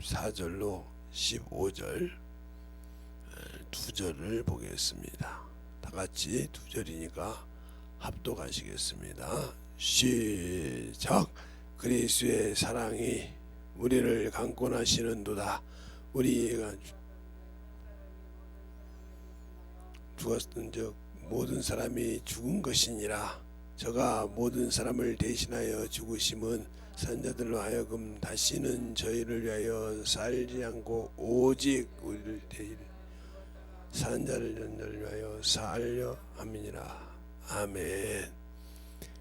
14절로 15절 두 절을 보겠습니다. 다 같이 두 절이니까 합독하시겠습니다. 시작. 그리스도의 사랑이 우리를 강권하시는도다. 우리가 죽었은즉 모든 사람이 죽은 것이니라. 저가 모든 사람을 대신하여 죽으심은 선자들로 하여금 다시는 저희를 위하여 살지 않고 오직 우리를 산자를 위하여 살려 함이니라. 아멘.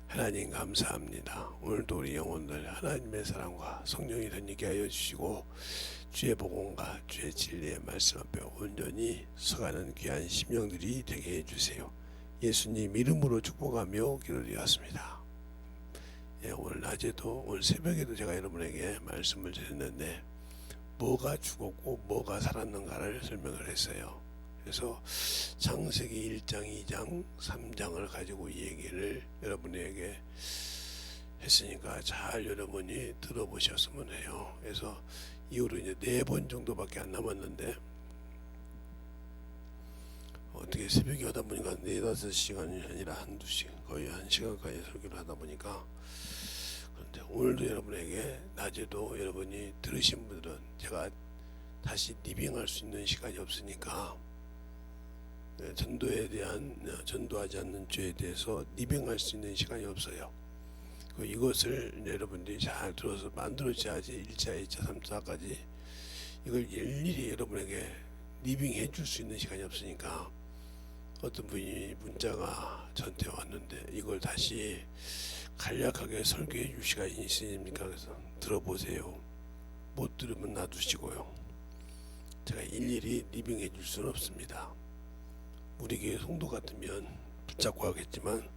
하나님 감사합니다. 오늘도 우리 영혼들 하나님의 사랑과 성령이 덧있게 하여 주시고 주의 복음과 주의 진리의 말씀 앞에 온전히 서가는 귀한 심령들이 되게 해주세요. 예수님 이름으로 축복하며 기도드렸습니다. 오늘 낮에도 오늘 새벽에도 제가 여러분에게 말씀을 드렸는데 뭐가 죽었고 뭐가 살았는가를 설명을 했어요. 그래서 창세기 1장, 2장, 3장을 가지고 이 얘기를 여러분에게 했으니까 잘 여러분이 들어보셨으면 해요. 그래서 이후로 이제 4번 정도밖에 안 남았는데 어떻게 새벽에 하다 보니까 4-5시간이 아니라 한두 시간, 거의 1시간까지 설교를 하다 보니까. 그런데 오늘도 여러분에게 낮에도 여러분이 들으신 분들은 제가 다시 리빙할 수 있는 시간이 없으니까 전도에 대한, 전도하지 않는 죄에 대해서 리빙할 수 있는 시간이 없어요. 이것을 여러분들이 잘 들어서 만들어져야지 1차, 2차, 3차까지 이걸 일일이 여러분에게 리빙해 줄 수 있는 시간이 없으니까 어떤 분이 문자가 저한테 왔는데 이걸 다시 간략하게 설교해 줄 시간이 있으십니까? 그래서 들어보세요. 못 들으면 놔두시고요. 제가 일일이 리빙해 줄 수는 없습니다. 우리 교회 성도 같으면 붙잡고 하겠지만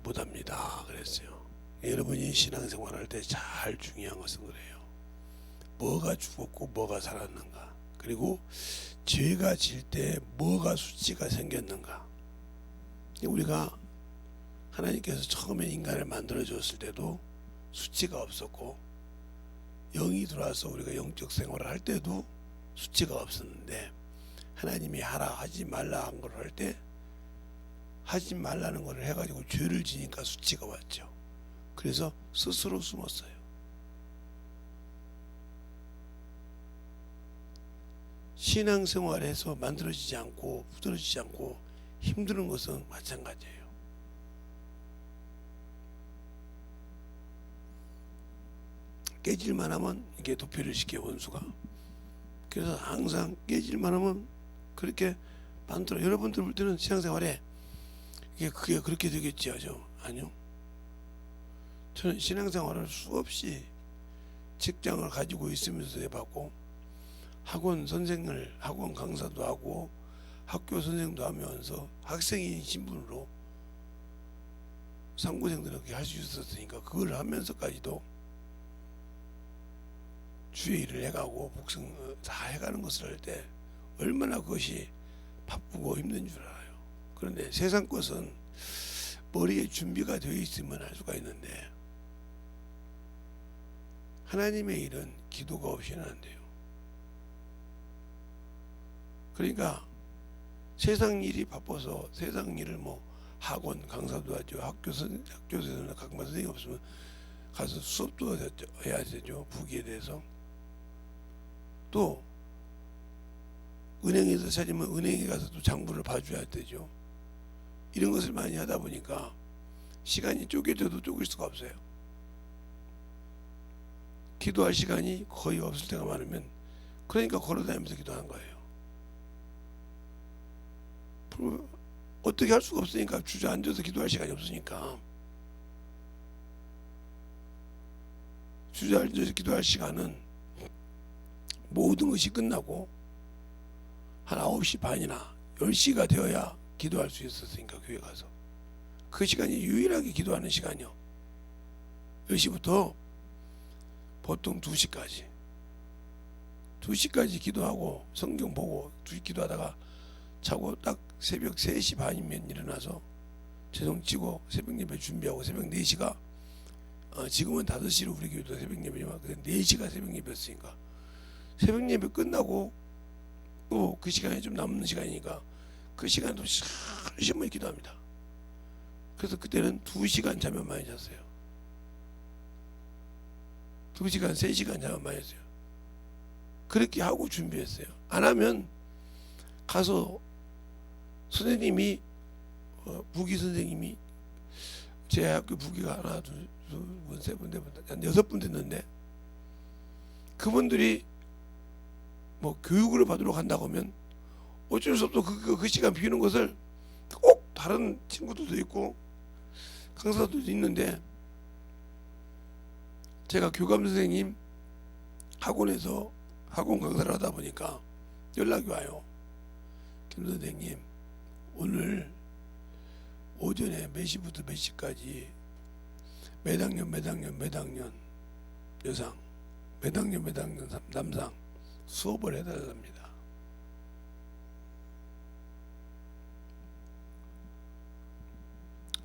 못합니다. 그랬어요. 여러분이 신앙생활 할 때 잘 중요한 것은 그래요. 뭐가 죽었고 뭐가 살았는가, 그리고 죄가 질 때 뭐가 수치가 생겼는가. 우리가 하나님께서 처음에 인간을 만들어 줬을 때도 수치가 없었고 영이 들어와서 우리가 영적 생활을 할 때도 수치가 없었는데 하나님이 하라 하지 말라 한 걸 할 때 하지 말라는 걸 해가지고 죄를 지니까 수치가 왔죠. 그래서 스스로 숨었어요. 신앙생활에서 만들어지지 않고 부드러지지 않고 힘드는 것은 마찬가지예요. 깨질만 하면 이게 도피를 시켜 원수가. 그래서 항상 깨질만 하면 그렇게 만들어. 여러분들 볼 때는 신앙생활에 그게 그렇게 되겠지 하죠? 아니요. 저는 신앙생활을 수없이 직장을 가지고 있으면서 해봤고 학원 강사도 하고 학교 선생도 하면서 학생인 신분으로 상고생들에게 할 수 있었으니까 그걸 하면서까지도 주의 일을 해가고 복성 다 해가는 것을 할 때 얼마나 그것이 바쁘고 힘든 줄 알아요. 그런데 세상 것은 머리에 준비가 되어 있으면 할 수가 있는데 하나님의 일은 기도가 없이는 안 돼요. 그러니까 세상 일이 바빠서 세상 일을 학원 강사도 하죠. 학교에서는 강사 선생님 없으면 가서 수업도 해야 되죠. 부기에 대해서. 또 은행에서 찾으면 은행에 가서 또 장부를 봐줘야 되죠. 이런 것을 많이 하다 보니까 시간이 쪼개져도 쪼갤 수가 없어요. 기도할 시간이 거의 없을 때가 많으면 그러니까 걸어다니면서 기도하는 거예요. 어떻게 할 수가 없으니까 주저앉아서 기도할 시간이 없으니까 주저앉아서 기도할 시간은 모든 것이 끝나고 한 9시 반이나 10시가 되어야 기도할 수 있었으니까 교회 가서 그 시간이 유일하게 기도하는 시간이요. 10시부터 보통 2시까지 기도하고 성경 보고 2시 기도하다가 자고 딱 새벽 3시 반이면 일어나서 제동 치고 새벽 예배 준비하고 새벽 4시가 지금은 5시로 우리 교회도 새벽 예배지만 4 4시가 새벽 예배였으니까 새벽 예배 끝나고 또 그 시간에 좀 남는 시간이니까 그 시간도 열심히 기도합니다. 그래서 그때는 2시간 자면 많이 잤어요. 2시간 3시간 자면 많이 잤어요. 그렇게 하고 준비했어요. 안 하면 가서 선생님이 부기 선생님이 제 학교 부기가 하나 둘분 세 분 네 분 한 6분 됐는데 그분들이 뭐 교육을 받으러 간다고 하면 어쩔 수 없어 그 시간 비우는 것을 꼭 다른 친구들도 있고 강사들도 있는데 제가 교감 선생님 학원에서 학원 강사를 하다 보니까 연락이 와요. 김 선생님 오늘 오전에 몇 시부터 몇 시까지 몇 학년 여상 몇 학년 남상 수업을 해달랍니다.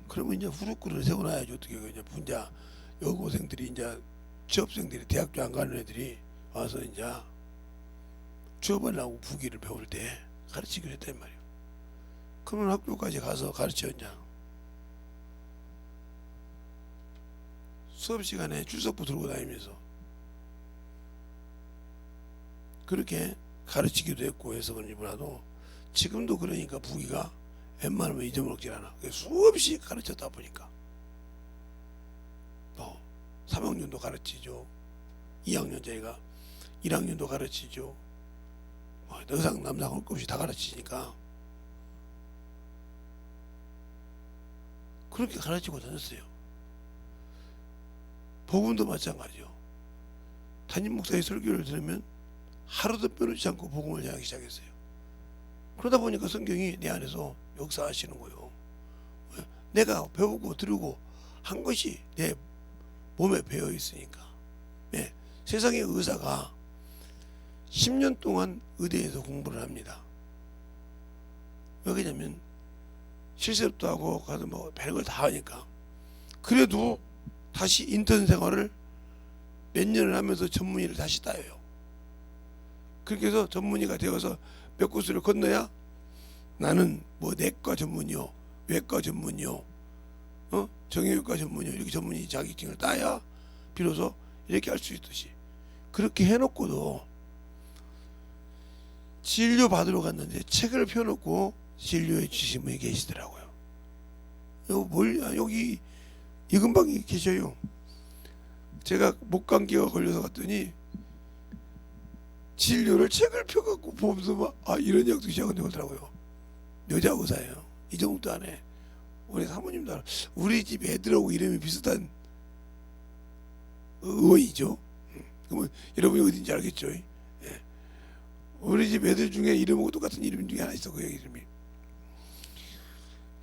그러면 이제 후루꾸를 세워놔야지. 어떻게 이제 분자 여고생들이 이제 취업생들이 대학교 안 가는 애들이 와서 이제 취업하려고 부기를 배울 때 가르치기로 했단 말이에요. 그러면 학교까지 가서 가르쳐 이제 수업 시간에 출석부 들고 다니면서 그렇게 가르치기도 했고 해서 그런지 몰라도 지금도 그러니까 부기가 웬만하면 잊어먹질 않아. 수없이 가르쳤다 보니까 또 3학년도 가르치죠. 2학년짜리가 1학년도 가르치죠. 여상 남상 할 것 없이 다 가르치니까 그렇게 가르치고 다녔어요. 복음도 마찬가지요. 담임 목사의 설교를 들으면 하루도 빼놓지 않고 복음을 전하기 시작했어요. 그러다 보니까 성경이 내 안에서 역사하시는 거예요. 내가 배우고 들으고 한 것이 내 몸에 배어 있으니까. 네, 세상의 의사가 10년 동안 의대에서 공부를 합니다. 왜 그러냐면 실습도 하고 가서 뭐 별걸 다 하니까. 그래도 다시 인턴 생활을 몇 년을 하면서 전문의를 다시 따요. 그렇게 해서 전문의가 되어서 몇 곳을 건너야 나는 뭐 내과 전문의요, 외과 전문의요, 정형외과 전문의요, 이렇게 전문의 자격증을 따야 비로소 이렇게 할 수 있듯이 그렇게 해놓고도 진료 받으러 갔는데 책을 펴놓고 진료해 주신 분이 계시더라고요. 여기 이 근방에 계셔요. 제가 목감기가 걸려서 갔더니 진료를 책을 펴갖고 보면서 막 이런 약도 시작한다고 하더라고요. 여자 의사예요. 이 정도 안에 우리 사모님도 알아. 우리 집 애들하고 이름이 비슷한 의원이죠. 그러면 여러분이 어딘지 알겠죠. 예. 우리 집 애들 중에 이름하고 똑같은 이름 중에 하나 있어. 그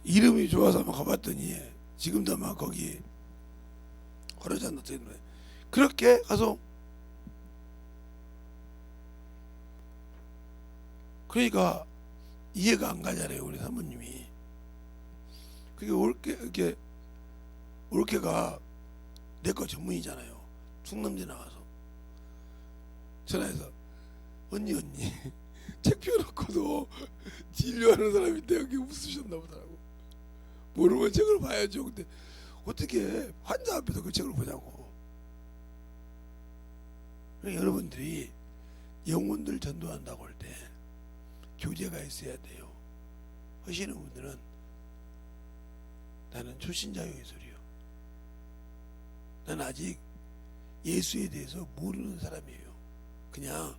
이름이 좋아서 한번 가봤더니 지금도 아마 거기 허러지 않았던 그렇게 가서 그러니까 이해가 안 가잖아요. 우리 사모님이. 그게 올케가 내과 전문이잖아요. 충남대 나와서 전화해서 언니 책 펴놓고도 진료하는 사람인데 여기 웃으셨나 보더라고. 모르면 책을 봐야죠. 근데 어떻게 환자 앞에서 그 책을 보냐고. 여러분들이 영혼들 전도한다고 할 때 교제가 있어야 돼요. 하시는 분들은 나는 초신자유의 소리요. 난 아직 예수에 대해서 모르는 사람이에요. 그냥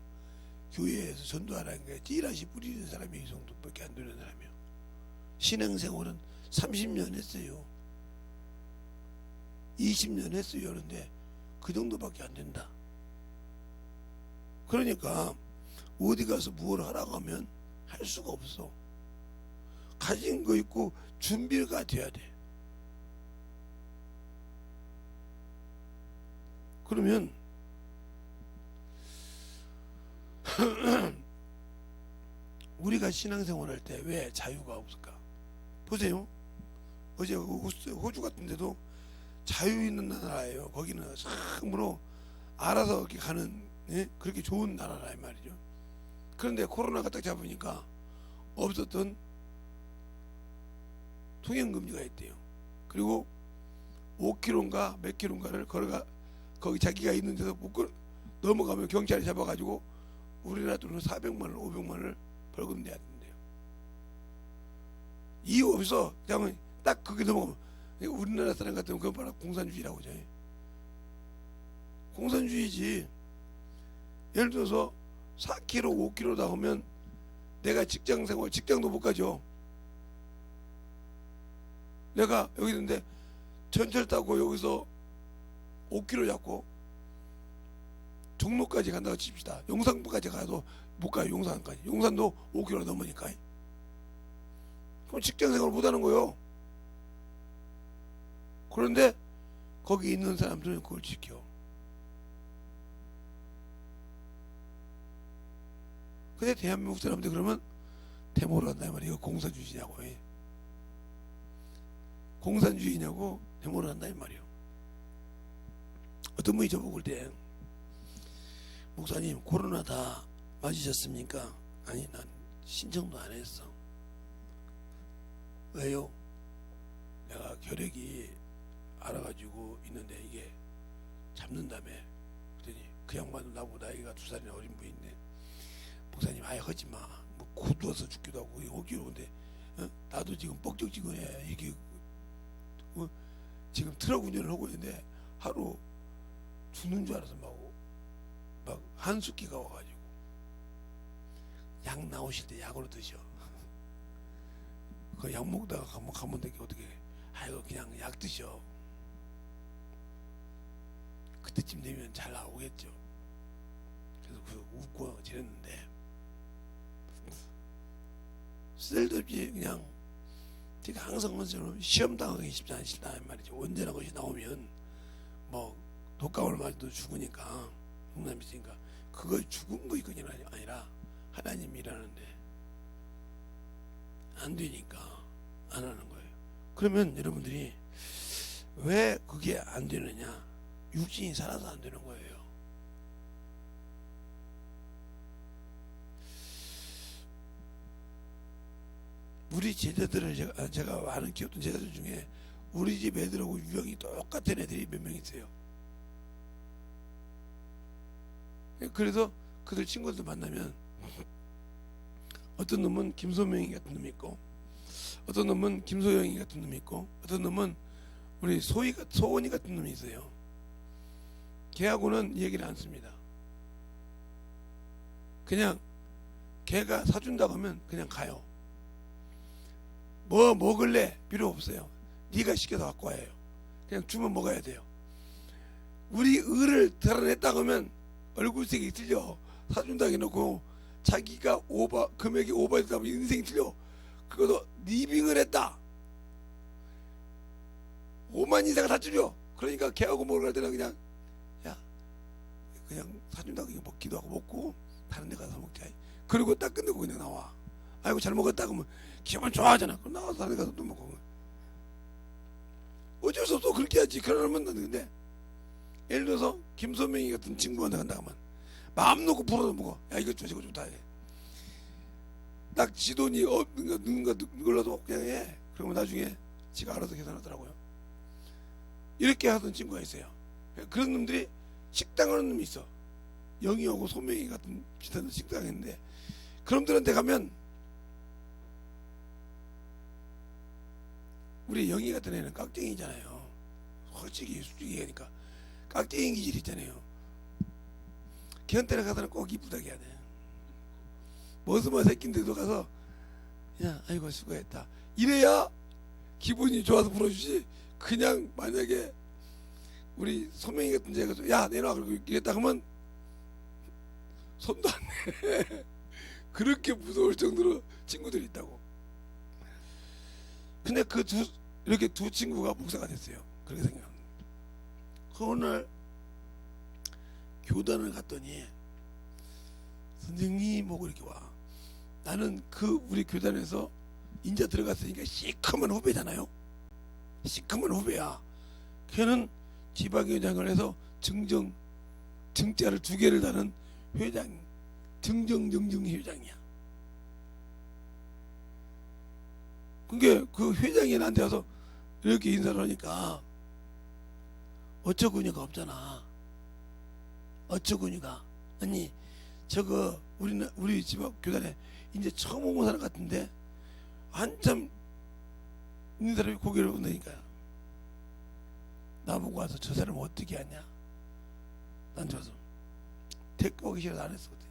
교회에서 전도하라는 게 찌라시 뿌리는 사람이 이 정도밖에 안 되는 사람이에요. 신앙생활은 30년 했어요. 20년 했어요. 그런데 그 정도밖에 안 된다. 그러니까 어디 가서 뭘 하라고 하면 할 수가 없어. 가진 거 있고 준비가 돼야 돼. 그러면 우리가 신앙생활 할 때 왜 자유가 없을까? 보세요. 어제 호주 같은 데도 자유 있는 나라예요. 거기는 참으로 알아서 이렇게 가는, 예? 그렇게 좋은 나라라 이 말이죠. 그런데 코로나가 딱 잡으니까 없었던 통행금지가 있대요. 그리고 5km인가 몇 킬로인가를 걸어가, 거기 자기가 있는 데서 못 넘어가면 경찰이 잡아가지고 우리나라 돈으로 400만 원, 500만 원을 벌금 내야 된대요. 이유 없어. 그냥 딱 거기 넘어가면, 우리나라 사람 같으면 그건 바로 공산주의라고 하죠. 공산주의지. 예를 들어서 4km, 5km다 하면 내가 직장생활, 직장도 못 가죠. 내가 여기 있는데 전철 타고 여기서 5km 잡고 종로까지 간다고 칩시다. 용산까지 가도 못 가요. 용산까지. 용산도 5km 넘으니까. 그럼 직장생활 못하는 거예요. 그런데 거기 있는 사람들은 그걸 지켜. 근데 대한민국 사람들 그러면 데모를 한다 말이에요. 이거 공산주의냐고. 공산주의냐고 데모를 한다 이 말이에요. 어떤 분이 저보고 올 때, 목사님 코로나 다 맞으셨습니까? 아니, 난 신청도 안 했어. 왜요? 내가 결핵이 알아가지고 있는데 이게 잡는다며. 그랬더니 그 양반도 나보다 나이가 2살이나 어린 분인데, 목사님 아예 하지마. 뭐 고두어서 죽기도 하고 오기로. 근데 나도 지금 뻑적지근해. 이게 지금 트럭 운전을 하고 있는데 하루 죽는 줄 알아서 막 한숨기가 와가지고, 약 나오실 때 약으로 드셔. 그 약 먹다가 가면 되게 어떻게 해. 아이고 그냥 약 드셔. 그때쯤 되면 잘 나오겠죠. 그래서 웃고 지냈는데, 쓸데없이 그냥 제가 항상 언제나 시험 당하기 쉽지 않으시다 말이죠. 언제나 것이 나오면 뭐 독감을 맞아도 죽으니까, 용남이 있으니까 그거 죽은 거 이거는 아니라 하나님이 일하는데 안 되니까 안 하는 거예요. 그러면 여러분들이 왜 그게 안 되느냐? 육신이 살아서 안 되는 거예요. 우리 제자들을 제가 아는 키웠던 제자들 중에 우리 집 애들하고 유형이 똑같은 애들이 몇 명 있어요. 그래서 그들 친구들 만나면 어떤 놈은 김소명이 같은 놈이 있고, 어떤 놈은 김소영이 같은 놈이 있고, 어떤 놈은 우리 소원이 같은 놈이 있어요. 걔하고는 얘기를 안 씁니다. 그냥 걔가 사준다고 하면 그냥 가요. 뭐 먹을래? 필요 없어요. 네가 시켜서 갖고 와요. 그냥 주면 먹어야 돼요. 우리 을을 드러냈다고 하면 얼굴색이 틀려. 사준다고 해놓고 자기가 금액이 오버했다 면 인생이 틀려. 그것도 리빙을 했다. 5만 이상 사주려. 그러니까 걔하고 먹으러 갈 때는 그냥, 야 그냥 사준다고 먹기도 하고 먹고 다른 데 가서 먹자. 그리고 딱 끝내고 그냥 나와. 아이고 잘 먹었다 그러면 기분 좋아하잖아. 그럼 나와서 다른 데 가서 또 먹고. 어쩔 수 없어. 그렇게 하지. 그러면 근데 예를 들어서 김소명이 같은 친구한테 간다 하면 마음 놓고 풀어서 먹어. 야 이거 좋다, 이거 좋다. 딱 지 돈이 없는가 누굴라도 그냥 해. 그러면 나중에 지가 알아서 계산하더라고요. 이렇게 하던 친구가 있어요. 그런 놈들이 식당 하는 놈이 있어. 영희하고 소명이 같은 비슷한 식당이 있는데, 그런 놈들한테 가면, 우리 영희 같은 애는 깍쟁이잖아요. 솔직히 얘기하니까 깍쟁이 기질 있잖아요. 걔한테 가서는 꼭 이쁘다게 해야 돼. 머스머 새끼인데도 가서 야 아이고 수고했다 이래야 기분이 좋아서 불어주지. 그냥 만약에 우리 소명이 같은 데가 가서 야 내놔 그러고 이랬다 하면 손도 안 내. 그렇게 무서울 정도로 친구들이 있다고. 근데 이렇게 두 친구가 목사가 됐어요. 그렇게 생각합니다. 어느 날 교단을 갔더니 선생님 하고 이렇게 와. 나는 우리 교단에서 인자 들어갔으니까 시커먼 후배잖아요. 시커먼 후배야. 걔는 지방위원장을 해서 정자를 두 개를 다는 회장, 정정정정 회장이야. 그게 그 회장이 나한테 와서 이렇게 인사를 하니까 어처구니가 없잖아. 어처구니가. 아니 저거 우리 집 앞 교단에 이제 처음 온 사람 같은데 한참 있는 사람이 고개를 끄덕이니까 나보고 와서 저 사람 어떻게 하냐. 난 저서 택도 오기 싫어서 안 했었거든.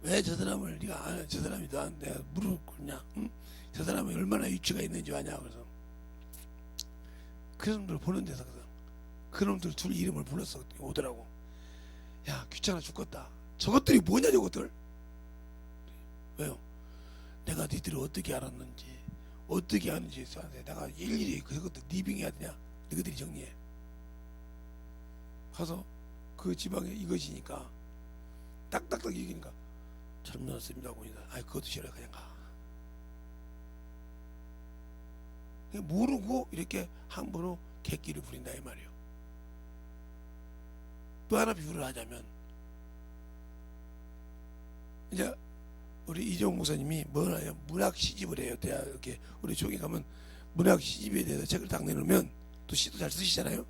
왜 저 사람을 네가 아냐. 저 사람이 너한테 무릎 꿇냐. 응? 저 사람이 얼마나 위치가 있는지 아냐. 그래서 그 놈들 보는 데서 그 놈들 둘 이름을 불렀어. 오더라고. 야 귀찮아 죽겠다. 저것들이 뭐냐 저것들. 왜요? 내가 니들을 어떻게 알았는지 어떻게 하는지 내가 일일이 그것들 리빙해야 되냐. 너희들이 정리해. 가서 그 지방에 이것이니까 딱딱딱 얘기니까 젊었습니다 하고 있다. 아이 그것도 싫어요. 그냥 가. 모르고 이렇게 함부로 객기를 부린다 이 말이에요. 또 하나 비유를 하자면 이제 우리 이재용 목사님이 뭐나요? 문학 시집을 해요. 대학 이렇게 우리 종에 가면 문학 시집에 대해서 책을 딱 내놓으면 또 시도 잘 쓰시잖아요.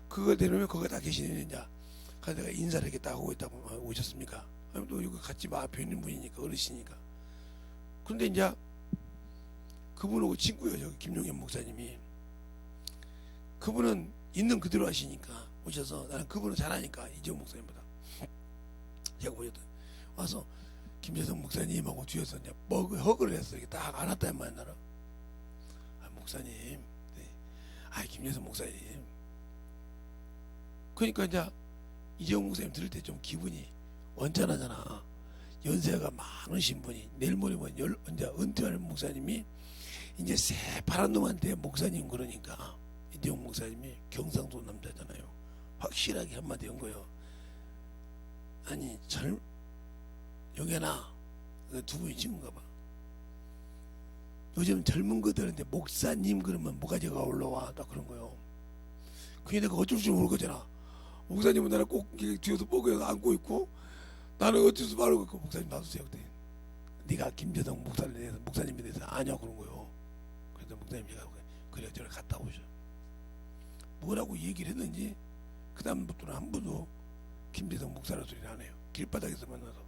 그걸 내놓으면 거기 다 계시는 이제 가서 내가 인사를 이렇게 딱 하고 있다고 오셨습니까? 또 이거 같이 앞에 있는 분이니까 어르시니까. 그런데 이제 그분하고 친구예요. 저기 김용현 목사님이. 그분은 있는 그대로 하시니까 오셔서 나는 그분은 잘하니까 이재용 목사님보다 제가 보셨던 와서 김재성 목사님하고 뒤에서 이제 허그를 했어. 이렇게 딱 안았다 말 나라. 아 목사님, 네. 아 김재성 목사님. 그러니까 이제 이재용 목사님 들을 때 좀 기분이 언짢아잖아. 연세가 많으신 분이 내일 모레면 이제 은퇴하는 목사님이 이제 새파란 놈한테 목사님 그러니까 이재용 목사님이 경상도 남자잖아요. 확실하게 한마디 한 거예요. 아니 영애나 두 분이 친구인가 봐. 요즘 젊은 거들한테 목사님 그러면 뭐가지가 올라와 딱 그런 거예요. 그게 내가 어쩔 줄 모르겠잖아. 목사님은 나를 꼭 뒤에서 보고 안고 있고 나는 어쩔 줄 모르고 목사님 놔두세요. 그때 네가 김재성 목사님에 대해서 아냐 그런 거예요. 그래서 목사님 제가 그래 저래 갔다 오셔. 뭐라고 얘기를 했는지 그 다음부터는 한 번도 김재성 목사라 소리를 안 해요. 길바닥에서 만나서.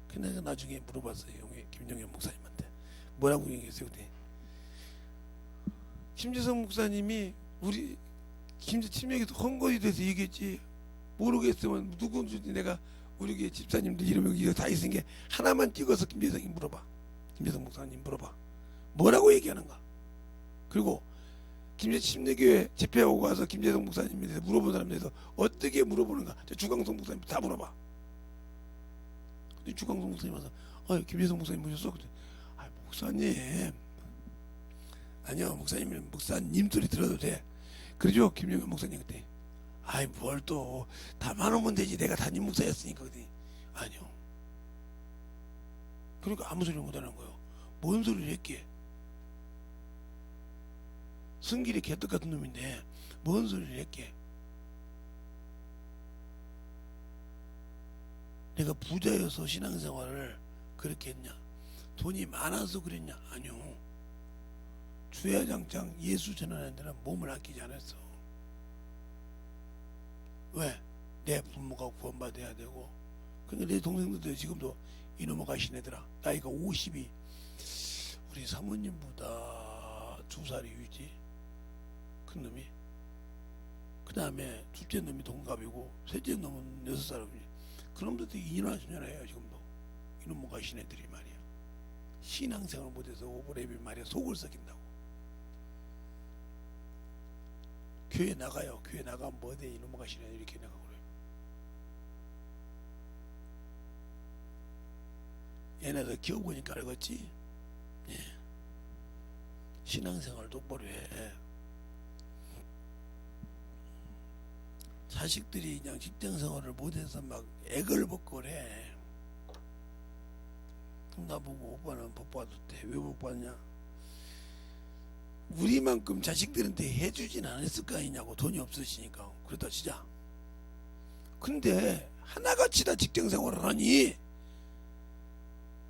그래서 나중에 물어봤어요. 김용현 목사님한테 뭐라고 얘기했어요. 그때 김재성 목사님이 우리 김재침에게도 헌거에 대해서 얘기했지. 모르겠으면 누군지 내가 우리 교회 집사님들 이름 여기 다 있은 게 하나만 찍어서 김재성이 물어봐. 김재성 목사님 물어봐. 뭐라고 얘기하는가. 그리고 김재침례교회 집회하고 가서 김재성 목사님에 대해서 물어본 사람에 대해서 어떻게 물어보는가. 주광성 목사님 다 물어봐. 근데 주광성 목사님 와서 김재성 목사님 모셨어? 아 목사님. 아니요 목사님 소리 들어도 돼. 그러죠 김용현 목사님 그때. 아이 뭘 또 다만 오면 되지. 내가 담임 목사였으니까. 그때 아니요. 그러니까 아무 소리 못하는 거예요. 뭔 소리를 했기에. 승길이 개떡 같은 놈인데 뭔 소리를 했기에. 내가 부자여서 신앙생활을 그렇게 했냐. 돈이 많아서 그랬냐. 아니요. 주야장창 예수 전하는 데는 몸을 아끼지 않았어. 왜? 내 부모가 구원받아야 되고. 근데 내 동생들도 지금도 이놈의 가신 애들아. 나이가 50이 우리 사모님보다 2살이 위지. 큰 놈이. 그 다음에 둘째 놈이 동갑이고 셋째 놈은 6살이지. 그놈들도 2년 전해요 지금도. 이놈의 가신 애들이 말이야. 신앙생활 못해서 오버랩이 말이야. 속을 썩인다고. 교회 나가요. 교회 나가면 뭐돼 이놈의 가신 애들이 이렇게 나가고 그래요. 얘네들 키워보니까 알겠지. 예. 신앙생활 똑바로 해. 자식들이 그냥 직장생활을 못해서 막 애걸 벗고 그래. 그럼 나보고 오빠는 복 받았대. 왜 복 받냐. 우리만큼 자식들한테 해주진 않았을 거 아니냐고. 돈이 없으시니까. 그러다 치자. 근데 하나같이 다 직장생활을 하니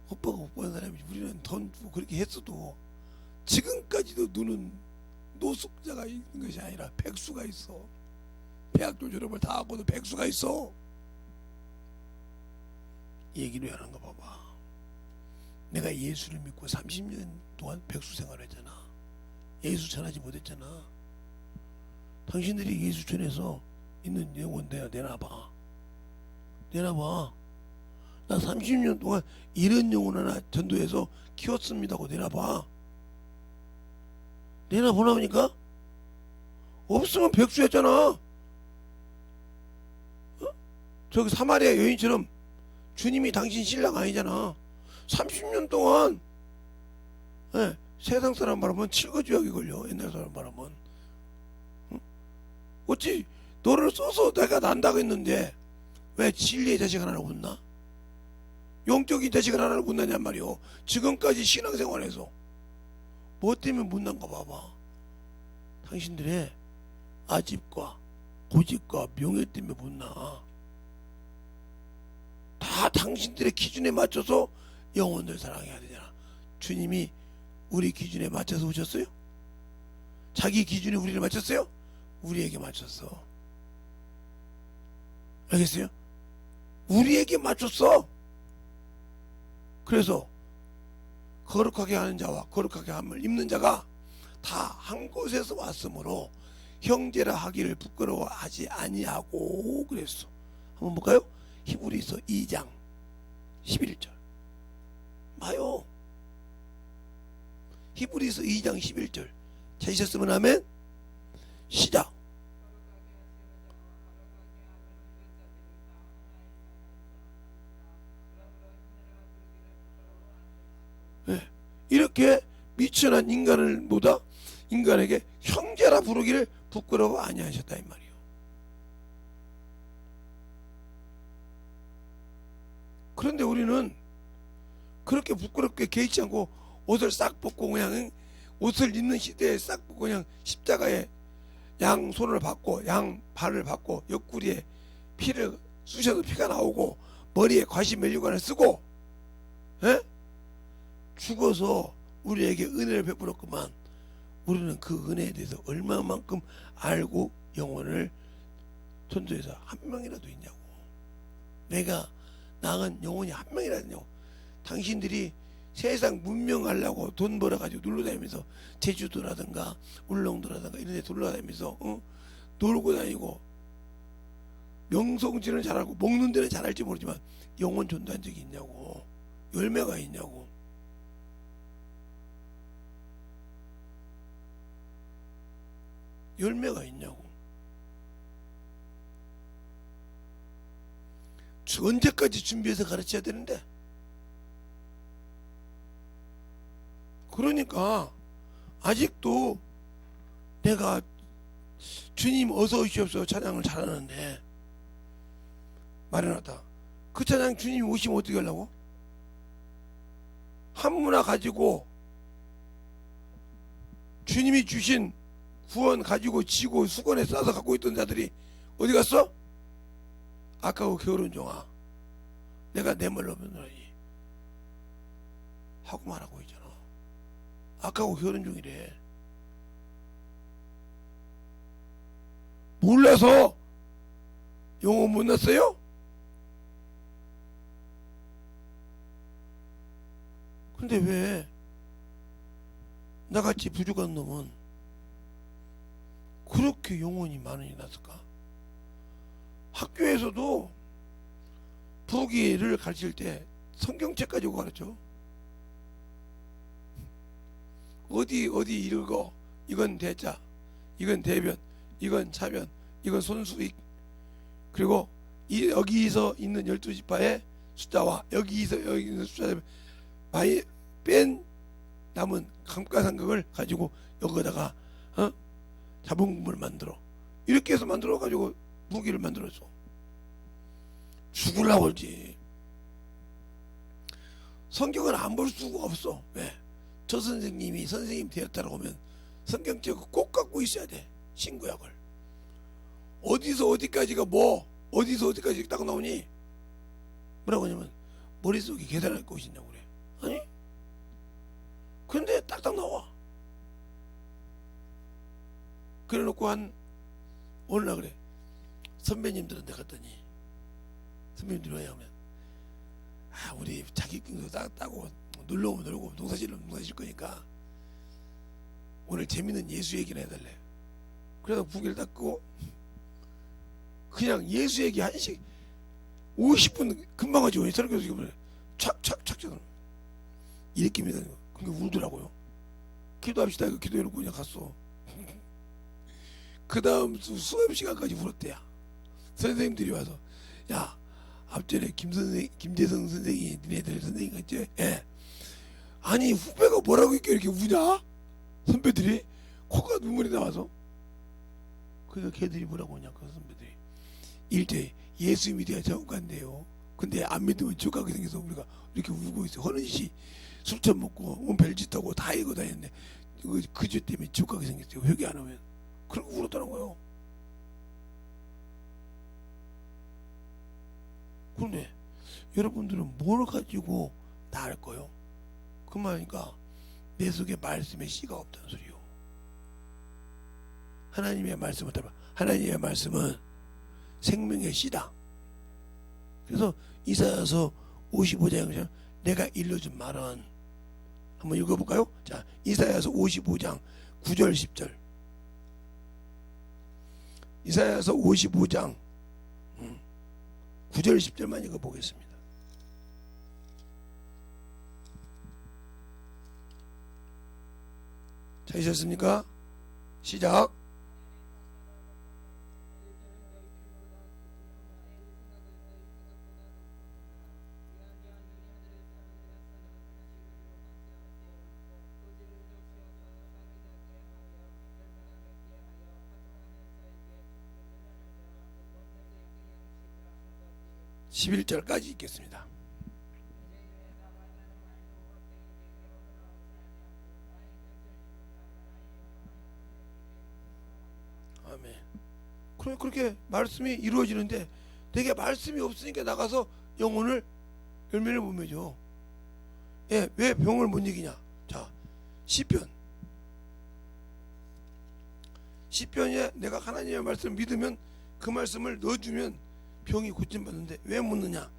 오빠가 못 보는 사람이, 우리는 돈 주고 그렇게 했어도 지금까지도 너는 노숙자가 있는 것이 아니라 백수가 있어. 대학교 졸업을 다 하고도 백수가 있어. 이 얘기를 하는 거 봐봐. 내가 예수를 믿고 30년 동안 백수 생활을 했잖아. 예수 전하지 못했잖아. 당신들이 예수 전해서 있는 영혼 내놔봐. 내놔봐. 나 30년 동안 이런 영혼 하나 전도해서 키웠습니다고 내놔봐. 내놔보라니까? 없으면 백수였잖아. 저기 사마리아 여인처럼 주님이 당신 신랑 아니잖아. 30년 동안, 예, 세상 사람 말하면 칠거주약이 걸려. 옛날 사람 말하면. 응? 어찌 너를 써서 내가 난다고 했는데 왜 진리의 자식 하나를 못 낳아? 영적인 자식을 하나를 못 낳냔 말이오. 지금까지 신앙생활에서 뭐 때문에 못 낳은가 봐봐. 당신들의 아집과 고집과 명예 때문에 못 낳아. 다 당신들의 기준에 맞춰서 영혼들 사랑해야 되잖아. 주님이 우리 기준에 맞춰서 오셨어요? 자기 기준에 우리를 맞췄어요? 우리에게 맞췄어. 알겠어요? 우리에게 맞췄어. 그래서 거룩하게 하는 자와 거룩하게 함을 입는 자가 다 한 곳에서 왔으므로 형제라 하기를 부끄러워하지 아니하고 그랬어. 한번 볼까요? 히브리서 2장 11절 봐요. 히브리서 2장 11절 찾으셨으면 아멘. 시작. 네. 이렇게 미천한 인간을 보다 인간에게 형제라 부르기를 부끄러워 아니하셨다 이 말이요. 그런데 우리는 그렇게 부끄럽게 개의치 않고 옷을 싹 벗고 그냥 옷을 입는 시대에 싹 벗고 그냥 십자가에 양 손을 받고 양 발을 받고 옆구리에 피를 쑤셔서 피가 나오고 머리에 과시면류관을 쓰고, 에? 죽어서 우리에게 은혜를 베풀었구만. 우리는 그 은혜에 대해서 얼마만큼 알고 영혼을 전도해서 한 명이라도 있냐고. 내가 낳은 영혼이 한 명이라도 있냐고. 당신들이 세상 문명하려고 돈 벌어가지고 놀러다니면서 제주도라든가 울릉도라든가 이런 데 돌아다니면서 놀고 다니고 명성질은 잘하고 먹는 데는 잘할지 모르지만 영혼 전도한 적이 있냐고. 열매가 있냐고. 열매가 있냐고. 언제까지 준비해서 가르쳐야 되는데. 그러니까 아직도 내가 주님 어서 오시옵소서 찬양을 잘하는데 마련하다. 그 찬양 주님이 오시면 어떻게 하려고? 한문화 가지고 주님이 주신 구원 가지고 지고 수건에 싸서 갖고 있던 자들이 어디 갔어? 아까고 게으른 종아, 내가 내 말로 변하니 하고 말하고 있잖아. 아까고 게으른 종이래. 몰라서 영혼 못 났어요? 근데 왜 나같이 부족한 놈은 그렇게 영혼이 많이 났을까? 학교에서도 부기를 가르칠 때 성경책 가지고 가르쳐. 어디 읽어. 이건 대자, 이건 대변, 이건 차변, 이건 손수익. 그리고 여기서 있는 12지파의 숫자와 여기서 여기 있는 숫자를 많이 뺀 남은 감가상각을 가지고 여기다가 자본금을 만들어. 이렇게 해서 만들어 가지고 무기를 만들었어. 죽으려고 그러지. 성경은 안 볼 수가 없어. 왜? 저 선생님이 선생님 되었다라고 하면 성경책 꼭 갖고 있어야 돼. 신구약을. 어디서 어디까지가 뭐, 어디서 어디까지 딱 나오니? 뭐라고 하냐면 머릿속에 계산할 것이 있냐고 그래. 아니? 근데 딱딱 나와. 그래 놓고 어느 날 그래. 선배님들한테 갔더니 선배님들이 왜 하면 우리 자격증도 따고 놀러오면 놀고 농사지르면 농사질 거니까 오늘 재밌는 예수 얘기를 해달래. 그래서 부기를 닦고 그냥 예수 얘기 1시 50분 금방 하죠. 설교도 지금 착착착 이렇게 믿어. 그게 울더라고요. 기도합시다. 이거 기도해놓고 그냥 갔어. 그 다음 수업 시간까지 울었대야. 선생님들이 와서 야 앞전에 김재성 선생이 니네들 선생님 같지? 예. 아니 후배가 뭐라고 이렇게 우냐? 선배들이 코가 눈물이 나와서. 그래서 걔들이 뭐라고 하냐 그 선배들이 일제 예수 믿어야 천국 간대요. 근데 안 믿으면 지옥 가게 생겨서 우리가 이렇게 울고 있어. 허는 씨 술 처먹고 별짓하고 다 이거 다녔네. 그 죄 때문에 지옥 가게 생겼어요. 회개 안 하면. 그러고 울었더라고요. 그런데 여러분들은 뭘 가지고 나을 거요? 그 말이니까 내 속에 말씀의 씨가 없다는 소리요. 하나님의 말씀을 따라. 하나님의 말씀은 생명의 씨다. 그래서 이사야서 55장에 내가 일러준 말은 한번 읽어볼까요? 자, 이사야서 55장 9절 10절. 이사야서 55장 9절 10절만 읽어보겠습니다. 찾으셨습니까? 시작. (11) 절까지 읽겠습니다. 아멘. 그렇게 말씀이 이루어지는데 내게 말씀이 없으니까 나가서 영혼을 열매를 못 맺어. 예, 왜 병을 못 이기냐? 자, 시편에 내가 하나님의 말씀을 믿으면 그 말씀을 넣어주면 병이 고침받는데 왜 못 넣냐?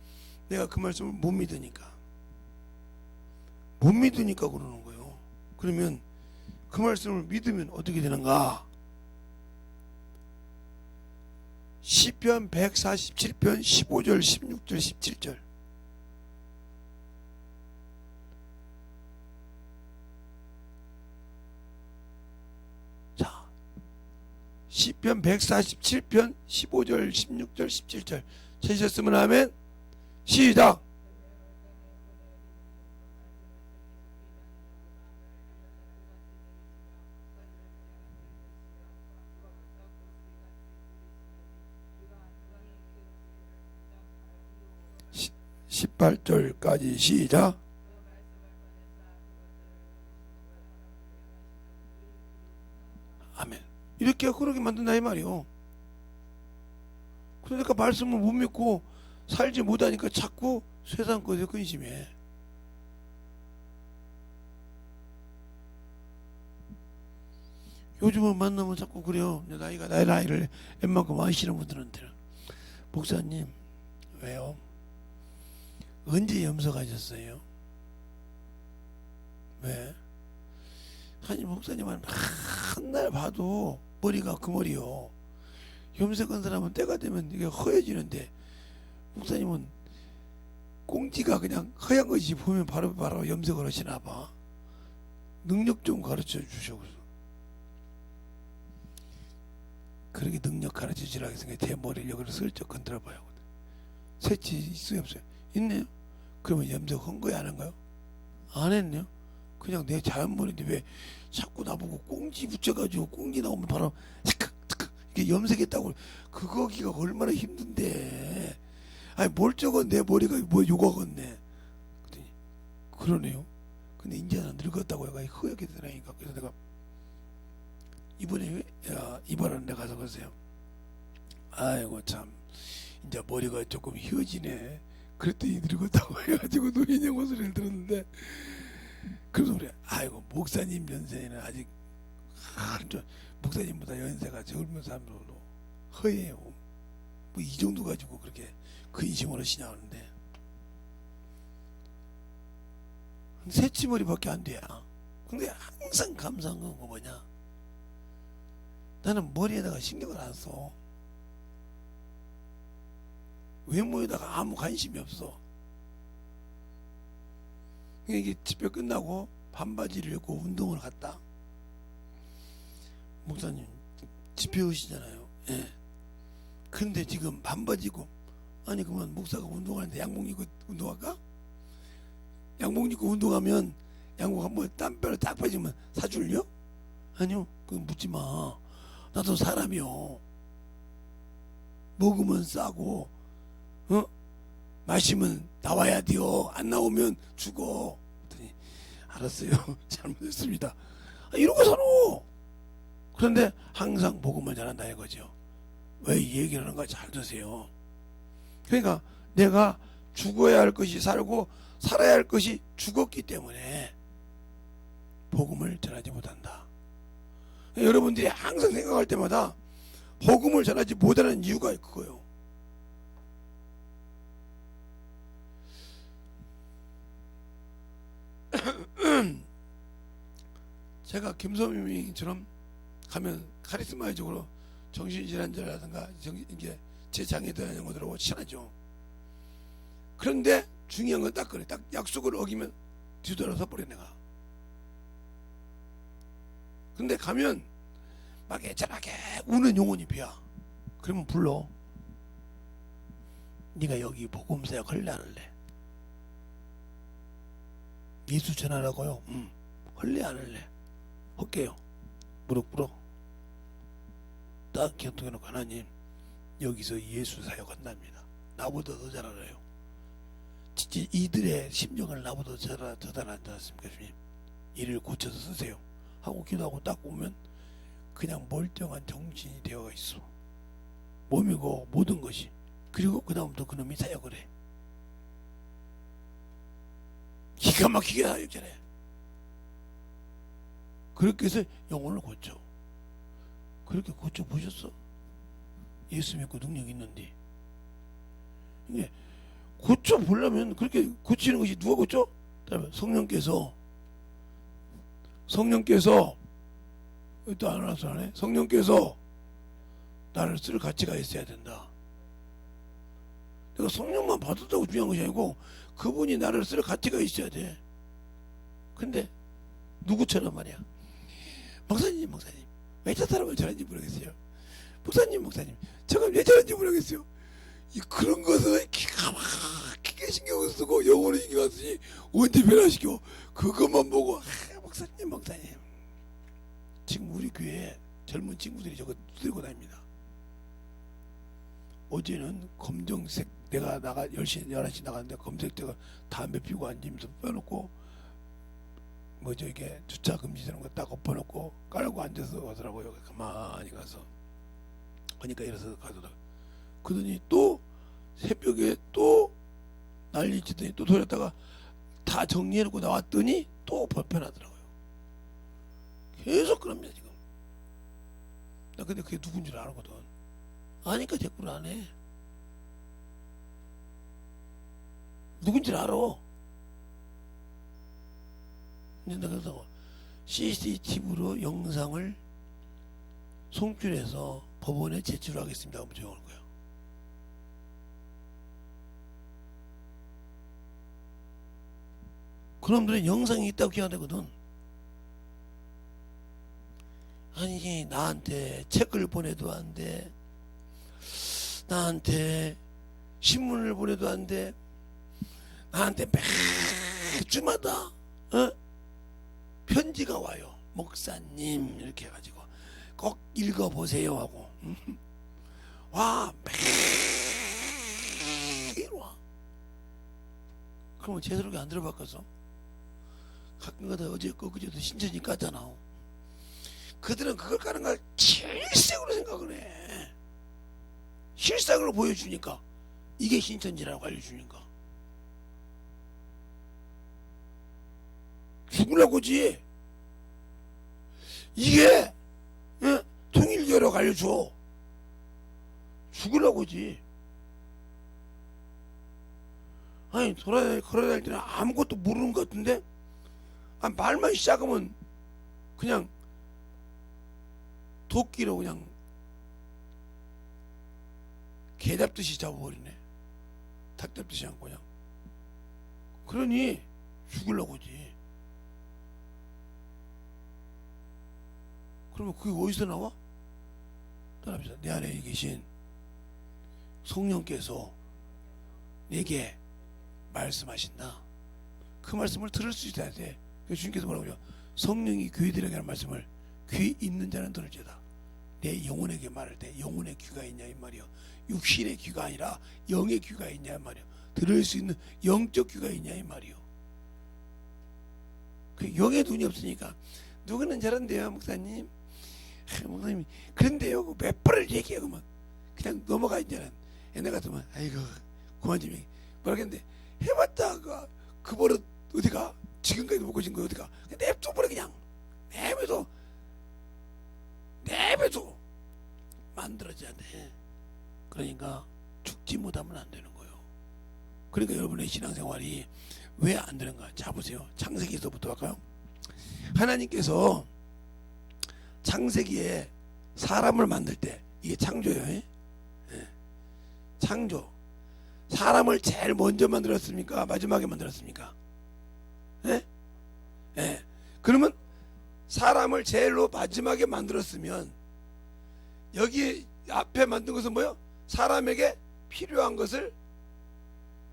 내가 그 말씀을 못 믿으니까 그러는 거예요. 그러면 그 말씀을 믿으면 어떻게 되는가? 시편 147편 15절 16절 17절. 자, 시편 147편 15절 16절 17절 찾으셨으면 아멘. 시작. 시, 18절까지 시작. 아멘. 이렇게 흐르게 만든다 이 말이요. 그러니까 말씀을 못 믿고 살지 못하니까 자꾸 세상 것에 근심해. 요즘은 만나면 자꾸 그래요. 나이가 나의 나이를 웬만큼 아시는 분들한테는 목사님 왜요? 언제 염색하셨어요? 왜? 아니 목사님은 한날 봐도 머리가 그 머리요. 염색한 사람은 때가 되면 이게 허해지는데 목사님은 꽁지가 그냥 허연 것이 보면 바로 염색을 하시나 봐. 능력 좀 가르쳐 주셔. 그렇게 능력 가르쳐 주라고 생각해. 제 머리를 여기를 슬쩍 건드려 봐요. 새치 있어요 없어요? 있네요. 그러면 염색한 거야 안 한 거요? 안 했네요. 그냥 내 자연 머리인데 왜 자꾸 나보고 꽁지 붙여가지고 꽁지 나오면 바로 스칵 이게 염색했다고. 그거기가 얼마나 힘든데. 아니 멀쩡한 내 머리가 뭐 요가겠네. 그랬더니 그러네요. 근데 이제는 늙었다고 얘가 허옇게 되라니까. 그래서 내가 이번에 내가 가서 그러세요. 아이고 참 이제 머리가 조금 휘어지네. 그랬더니 늙었다고 해가지고 노인영 소리를 들었는데, 그래서 그래. 아이고 목사님 연세는 아직 좀 목사님보다 연세가 젊은 사람들도 허예요. 뭐 이 정도 가지고 그렇게 근심을 하시냐 하는데, 새치머리밖에 안 돼. 근데 항상 감사한 건 뭐냐, 나는 머리에다가 신경을 안 써. 외모에다가 아무 관심이 없어. 이게 집회 끝나고 반바지를 입고 운동을 갔다. 목사님 집회 오시잖아요. 예. 근데 지금 반바지 입고, 아니 그러면 목사가 운동하는데 양복 입고 운동할까? 양복 입고 운동하면 양복 한번 땀뼈를 딱 빠지면 사줄려? 아니요, 그건 묻지 마. 나도 사람이요. 먹으면 싸고, 마시면 나와야 돼요. 안 나오면 죽어. 그랬더니 알았어요. 잘못했습니다. 이러고 살아. 그런데 항상 복음을 전한다 이거죠. 왜 이 얘기를 하는가 잘 드세요. 그러니까 내가 죽어야 할 것이 살고 살아야 할 것이 죽었기 때문에 복음을 전하지 못한다. 여러분들이 항상 생각할 때마다 복음을 전하지 못하는 이유가 그거예요. 제가 김소민처럼 가면 카리스마적으로 정신질환자라든가 이게 재장애된 영혼들하고 친하죠. 그런데 중요한 건 딱 그래. 딱 약속을 어기면 뒤돌아서 버려 내가. 근데 가면 막 애절하게 우는 영혼이 배야. 그러면 불러. 네가 여기 복음사역 할래 안 할래? 예수 전하라고요? 할래 안 할래? 할게요. 무릎 꿇어. 딱 기억해놓고, 하나님 여기서 예수 사역한답니다. 나보다 더 잘 알아요. 진짜 이들의 심정을 나보다 더 잘 알지 않습니까 주님? 이를 고쳐서 쓰세요 하고 기도하고 딱 오면 그냥 멀쩡한 정신이 되어가 있어. 몸이고 모든 것이. 그리고 그 다음부터 그놈이 사역을 해. 기가 막히게 사역을 해. 그렇게 해서 영혼을 고쳐. 그렇게 고쳐보셨어? 예수 믿고 능력 있는데. 이게 고쳐보려면 그렇게 고치는 것이 누가 고쳐? 성령께서 또 안 알아서 하네. 성령께서 나를 쓸 가치가 있어야 된다. 내가 성령만 받았다고 중요한 것이 아니고 그분이 나를 쓸 가치가 있어야 돼. 근데 누구처럼 말이야. 목사님 왜 저 사람을 저런지 모르겠어요. 목사님 저가 왜 저런지 모르겠어요. 그런 것을 기가 막히게 신경을 쓰고 영혼을 신경 쓰니 언제 변화시켜. 그것만 보고 목사님 지금 우리 교회에 젊은 친구들이 저거 들고 다닙니다. 어제는 검정색, 내가 10시 11시 나갔는데 검색대가 담배 피우고 앉으면서 빼놓고 이게 주차 금지되는 거 딱 엎어놓고 깔고 앉아서 가더라고요. 가만히 가서. 그러니까 이래서 가더라고요. 그러더니 또 새벽에 또 난리치더니 또 돌렸다가 다 정리해놓고 나왔더니 또 불편하더라고요. 계속 그럽니다 지금. 나 근데 그게 누군 줄 알거든. 아니까 대꾸를 안 해. 누군지 알아. 근데 그래서 CCTV로 영상을 송출해서 법원에 제출하겠습니다 하고 조용할 거야. 그놈들은 영상이 있다고 기억되거든. 아니 나한테 책을 보내도 안 돼. 나한테 신문을 보내도 안 돼. 나한테 매주마다 편지가 와요. 목사님 이렇게 해가지고 꼭 읽어보세요 하고 와 매일 와. 그러면 제대로 안 들어봤겠어? 가끔가다 어제 그제도 신천지 깠잖아. 그들은 그걸 가는 걸 실생으로 생각을 해. 실상으로 보여주니까 이게 신천지라고 알려주니까 죽으려고지. 이게 통일교라고 알려줘. 죽으려고지. 아니 걸어다닐 때는 아무것도 모르는 것 같은데 말만 시작하면 그냥 도끼로 그냥 개 잡듯이 잡아버리네. 닭 잡듯이 않고 그냥. 그러니 죽으려고지. 그러면 그게 어디서 나와? 따라합시다. 내 안에 계신 성령께서 내게 말씀하신다. 그 말씀을 들을 수 있어야 돼. 그래서 주님께서 뭐라고 하죠? 성령이 귀들에게 하는 말씀을 귀 있는 자는 들을지어다. 내 영혼에게 말할 때 영혼의 귀가 있냐 이 말이요. 육신의 귀가 아니라 영의 귀가 있냐 이 말이요. 들을 수 있는 영적 귀가 있냐 이 말이요. 그 영의 눈이 없으니까 누구는 저런데요 목사님. 목사님 그런데요 몇 번을 얘기해요. 그러면 그냥 넘어가. 이제는 옛날 같으면 아이고 그만 좀 얘기 뭐라 했는데 해봤다. 그 버릇 어디가? 지금까지도 못 고친 거 어디가? 냅둬버려. 그냥 내버려 만들어져야 돼. 그러니까 죽지 못하면 안 되는 거예요. 그러니까 여러분의 신앙생활이 왜 안 되는가? 자 보세요. 창세기에서부터 할까요? 하나님께서 창세기에 사람을 만들 때 이게 창조예요. 예? 창조. 사람을 제일 먼저 만들었습니까? 마지막에 만들었습니까? 예? 예. 그러면 사람을 제일로 마지막에 만들었으면 여기 앞에 만든 것은 뭐예요? 사람에게 필요한 것을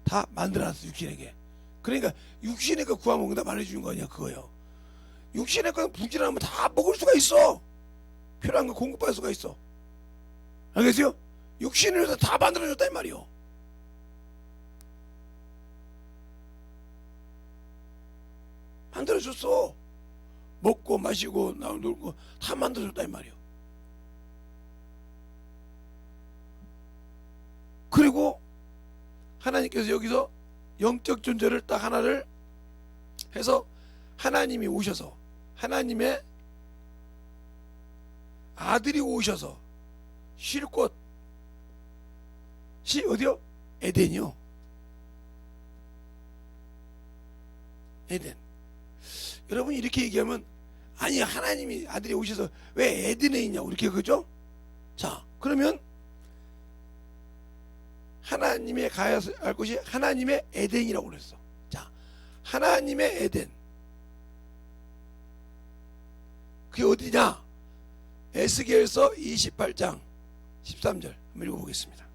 다 만들어놨어. 육신에게. 그러니까 육신의 거 구하면 다 말해주는 거 아니야. 그거요. 육신의 거는 부지런하면 다 먹을 수가 있어. 필요한 거 공급할 수가 있어. 알겠어요? 육신을 위해서 다 만들어줬다 이 말이요. 만들어줬어. 먹고 마시고 놀고 다 만들어줬다 이 말이요. 그리고 하나님께서 여기서 영적 존재를 딱 하나를 해서 하나님이 오셔서 하나님의 아들이 오셔서 쉴 곳이 어디요? 에덴이요. 에덴. 여러분 이렇게 얘기하면 아니 하나님이 아들이 오셔서 왜 에덴에 있냐고 이렇게 그죠? 자 그러면 하나님의 가야 할 곳이 하나님의 에덴이라고 그랬어. 자 하나님의 에덴 그게 어디냐? 에스겔서 28장 13절 한번 읽어보겠습니다.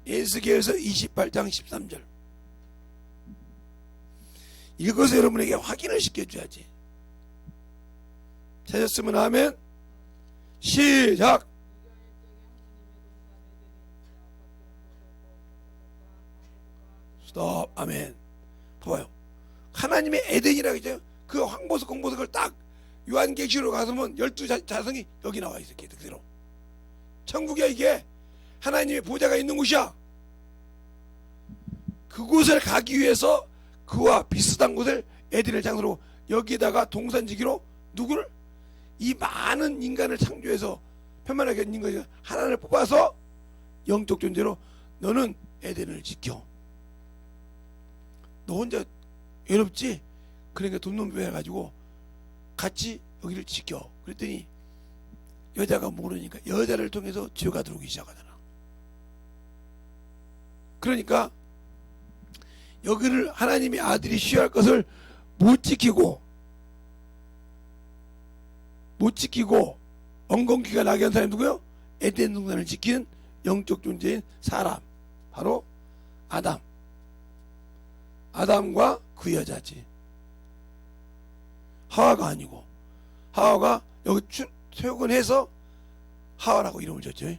에스겔서 28장 13절 이것을 여러분에게 확인을 시켜줘야지. 찾았으면 아멘. 시작. 스톱. 아멘. 봐봐요. 하나님의 에덴이라고 했죠. 그 황보석 공보석을 딱 요한계시로 가서면 12자성이 여기 나와 있어. 그대로 천국이야. 이게 하나님의 보좌가 있는 곳이야. 그곳을 가기 위해서 그와 비슷한 곳을 에덴을 장소로 여기다가 동산지기로 누구를? 이 많은 인간을 창조해서 편만하게 있는 거죠. 하나를 뽑아서 영적 존재로 너는 에덴을 지켜. 너 혼자 외롭지? 그러니까 돈놈 해가지고 같이 여기를 지켜. 그랬더니 여자가 모르니까 여자를 통해서 죄가 들어오기 시작하잖아. 그러니까 여기를 하나님의 아들이 쉬어야 할 것을 못 지키고 엉겅퀴가 나게 한 사람이 누구요? 에덴 동산을 지키는 영적 존재인 사람, 바로 아담과 그 여자지. 하와가 아니고, 하와가 여기 퇴근해서 하와라고 이름을 줬죠.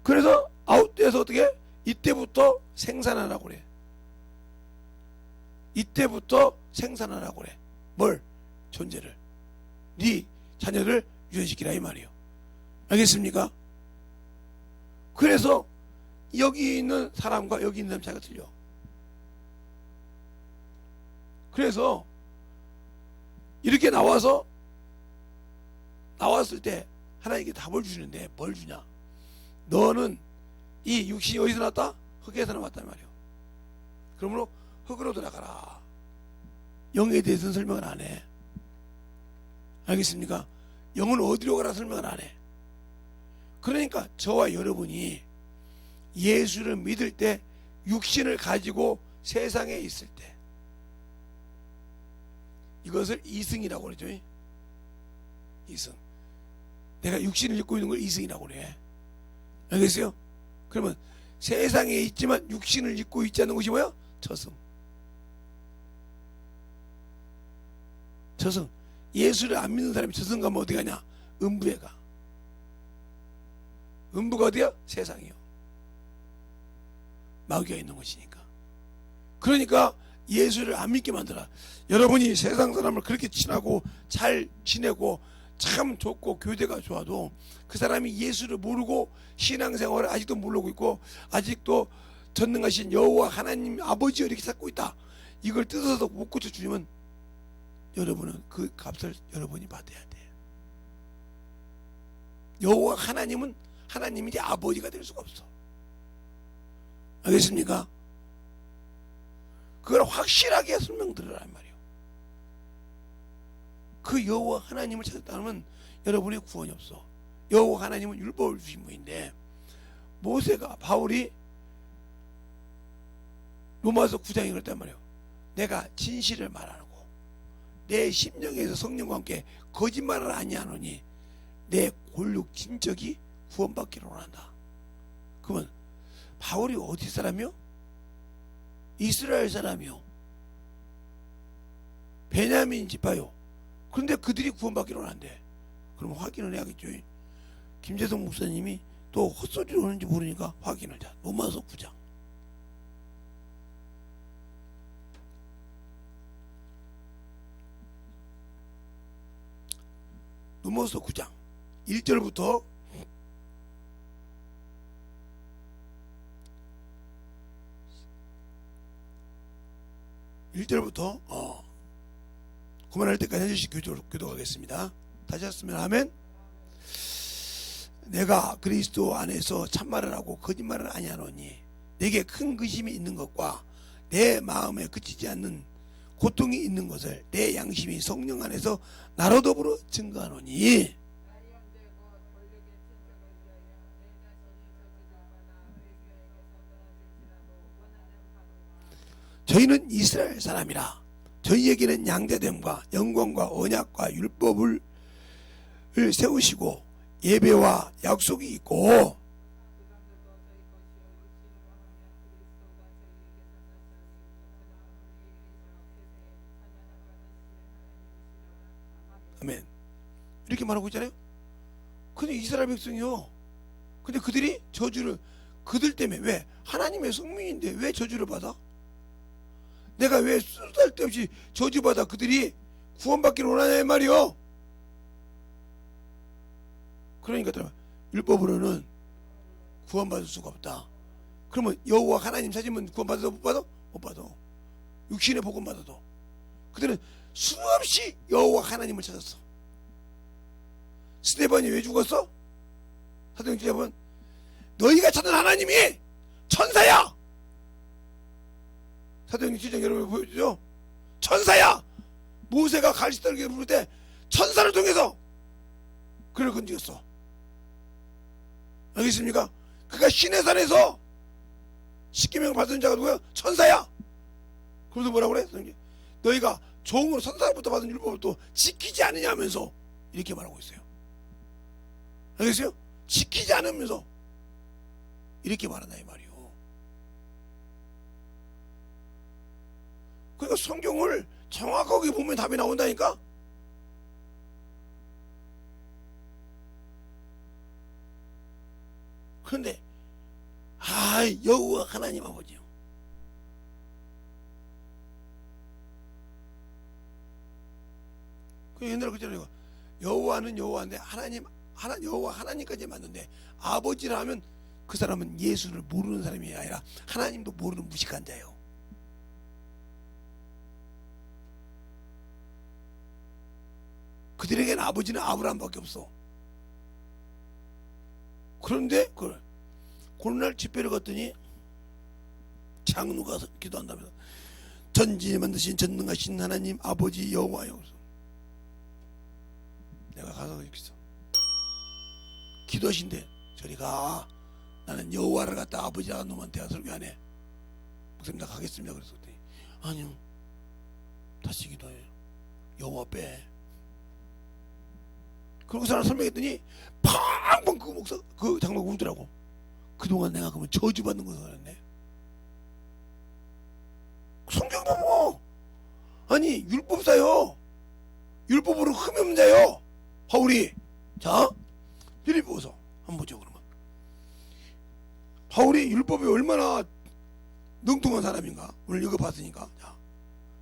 그래서 아웃돼서 어떻게? 이때부터 생산하라고 그래. 이때부터 생산하라고 그래. 뭘? 존재를, 네 자녀를 유전시키라 이 말이에요. 알겠습니까? 그래서 여기 있는 사람과 여기 있는 사람 차이가 틀려. 그래서 이렇게 나왔을 때 하나님께 답을 주시는데 뭘 주냐? 너는 이 육신이 어디서 나왔다? 흙에서 나왔단 말이에요. 그러므로 흙으로 돌아가라. 영에 대해서는 설명을 안 해. 알겠습니까? 영은 어디로 가라 설명을 안 해. 그러니까 저와 여러분이 예수를 믿을 때 육신을 가지고 세상에 있을 때 이것을 이승이라고 그러죠. 이승. 내가 육신을 입고 있는 걸 이승이라고 그래. 알겠어요? 그러면 세상에 있지만 육신을 입고 있지 않는 것이 뭐야? 저승. 저승. 예수를 안 믿는 사람이 저승 가면 어디 가냐? 음부에 가. 음부가 어디야? 세상이요. 마귀가 있는 것이니까. 그러니까 예수를 안 믿게 만들어. 여러분이 세상 사람을 그렇게 친하고 잘 지내고 참 좋고 교대가 좋아도 그 사람이 예수를 모르고 신앙생활을 아직도 모르고 있고 아직도 전능하신 여호와 하나님 아버지 이렇게 찾고 있다. 이걸 뜯어서 못 고쳐주면 여러분은 그 값을 여러분이 받아야 돼. 여호와 하나님은 하나님이 이제 아버지가 될 수가 없어. 알겠습니까? 그걸 확실하게 설명드리란 말이에요. 그 여호와 하나님을 찾았다면 여러분의 구원이 없어. 여호와 하나님은 율법을 주신 분인데 모세가 바울이 로마서 9장에 그랬단 말이에요. 내가 진실을 말하고 내 심령에서 성령과 함께 거짓말을 아니하노니 내 골육 진적이 구원받기를 원한다. 그러면 바울이 어디 사람이요? 이스라엘 사람이요. 베냐민 지파요. 그런데 그들이 구원받기를 원한대. 그럼 확인을 해야겠죠. 김재성 목사님이 또 헛소리를 하는지 모르니까 확인을 자. 로마서 9장. 로마서 9장 1절부터 1절부터 그만할 때까지 한 절씩 교독하겠습니다. 다시 했으면 아멘. 내가 그리스도 안에서 참말을 하고 거짓말을 아니하노니 내게 큰 근심이 있는 것과 내 마음에 그치지 않는 고통이 있는 것을 내 양심이 성령 안에서 나로 더불어 증거하노니 저희는 이스라엘 사람이라 저희에게는 양자됨과 영광과 언약과 율법을 세우시고 예배와 약속이 있고 아멘. 이렇게 말하고 있잖아요. 근데 이스라엘 백성이요. 근데 그들이 저주를 그들 때문에 왜? 하나님의 성민인데 왜 저주를 받아? 내가 왜 쓸데없이 저주받아 그들이 구원받기를 원하냐 말이요. 그러니까 율법으로는 구원받을 수가 없다. 그러면 여호와 하나님 찾으면 구원받아도 못 받아? 못 받아. 육신의 복음 받아도. 그들은 수없이 여호와 하나님을 찾았어. 스데반이 왜 죽었어? 사도행전 기자분 너희가 찾은 하나님이 천사야. 사도행전 7장 여러분 보여주죠. 천사야. 모세가 갈시다를 부를 때 천사를 통해서 그를 건지었어. 알겠습니까? 그가 신의 산에서 십계명 받은 자가 누구야? 천사야. 그래서 뭐라고 그래? 너희가 종으로 천사로부터 받은 율법을 또 지키지 않느냐면서 이렇게 말하고 있어요. 알겠어요? 지키지 않으면서 이렇게 말한다 이 말이요. 그러니까 성경을 정확하게 보면 답이 나온다니까. 그런데 여호와 하나님 아버지요. 옛날에 그랬잖아요. 여호와는 여호와인데 여호와 하나님까지 맞는데 아버지라 하면 그 사람은 예수를 모르는 사람이 아니라 하나님도 모르는 무식한 자예요. 그들에게는 아버지는 아브라함밖에 없어. 그런데 그날 집회를 갔더니 장로가 기도한다면서 전지 만드신 전능하신 하나님 아버지 여호와여. 내가 가서 이렇게 있어. 기도하신대. 저리 가. 나는 여호와를 갖다 아버지라는 놈한테 설교 안 해. 목사님 나 가겠습니다. 그래서 아니요. 다시 기도해. 여호와 빼. 그러고 사람 설명했더니 팡팡 그 장로가 울더라고. 그동안 내가 그러면 저주받는 것을 알았네. 성경 보고 아니 율법사요. 율법으로 흠이 없는 자요. 바울이. 자 빌립보서 한번 보죠. 그러면 바울이 율법이 얼마나 능통한 사람인가 오늘 이거 봤으니까. 자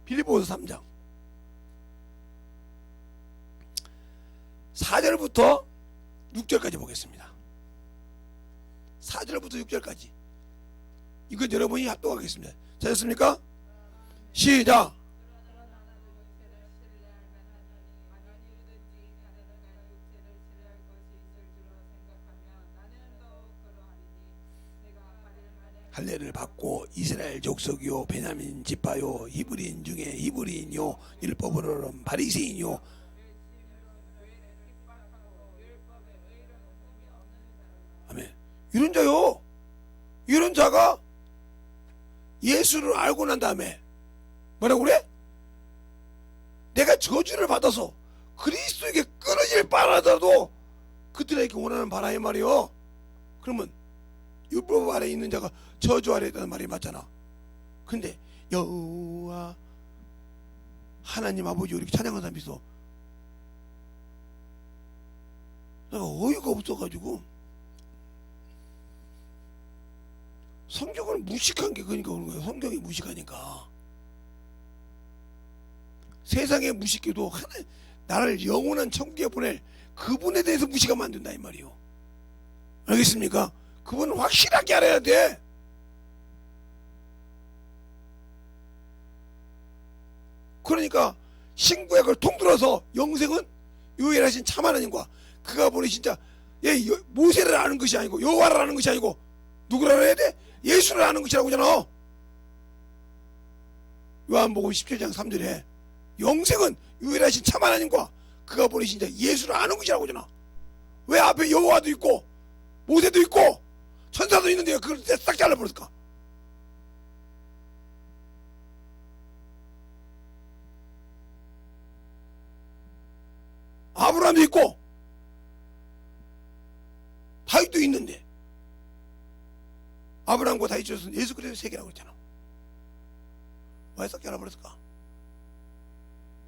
빌립보서 3장 4절부터 6절까지 보겠습니다. 4절부터 6절까지 이건 여러분이 합독하겠습니다. 찾았습니까? 시작. 할례를 받고 이스라엘 족속이요 베냐민 지파요 히브리인 중에 히브리인요 율법으로는 바리새인요. 아멘. 이런 자요. 이런 자가 예수를 알고 난 다음에 뭐라고 그래? 내가 저주를 받아서 그리스도에게 끊어질 바라더라도 그들에게 원하는 바라 이 말이요. 그러면 율법 아래에 있는 자가 저주 아래에 있다는 말이 맞잖아. 근데 여호와 하나님 아버지 이렇게 찬양하는 사람이 있어. 내가 어이가 없어가지고 성경을 무식한 게 그러니까 그런 거예요. 성경이 무식하니까. 세상에 무식해도 나를 영원한 천국에 보낼 그분에 대해서 무식하면 안 된다 이 말이요. 알겠습니까? 그분은 확실하게 알아야 돼. 그러니까 신구약을 통틀어서 영생은 유일하신 참 하나님과 그가 보니 진짜 모세를 아는 것이 아니고 여호와를 아는 것이 아니고 누구를 알아야 돼? 예수를 아는 것이라고 하잖아. 요한복음 17장 3절에 영생은 유일하신 참 하나님과 그가 보니 진짜 예수를 아는 것이라고 하잖아. 왜 앞에 여호와도 있고 모세도 있고 천사도 있는데 그걸 싹 잘라버렸을까? 아브라함도 있고 다윗도 있는데 아브라함과 다윗은 예수 그리스도 세계라고 했잖아. 왜 싹 잘라버렸을까?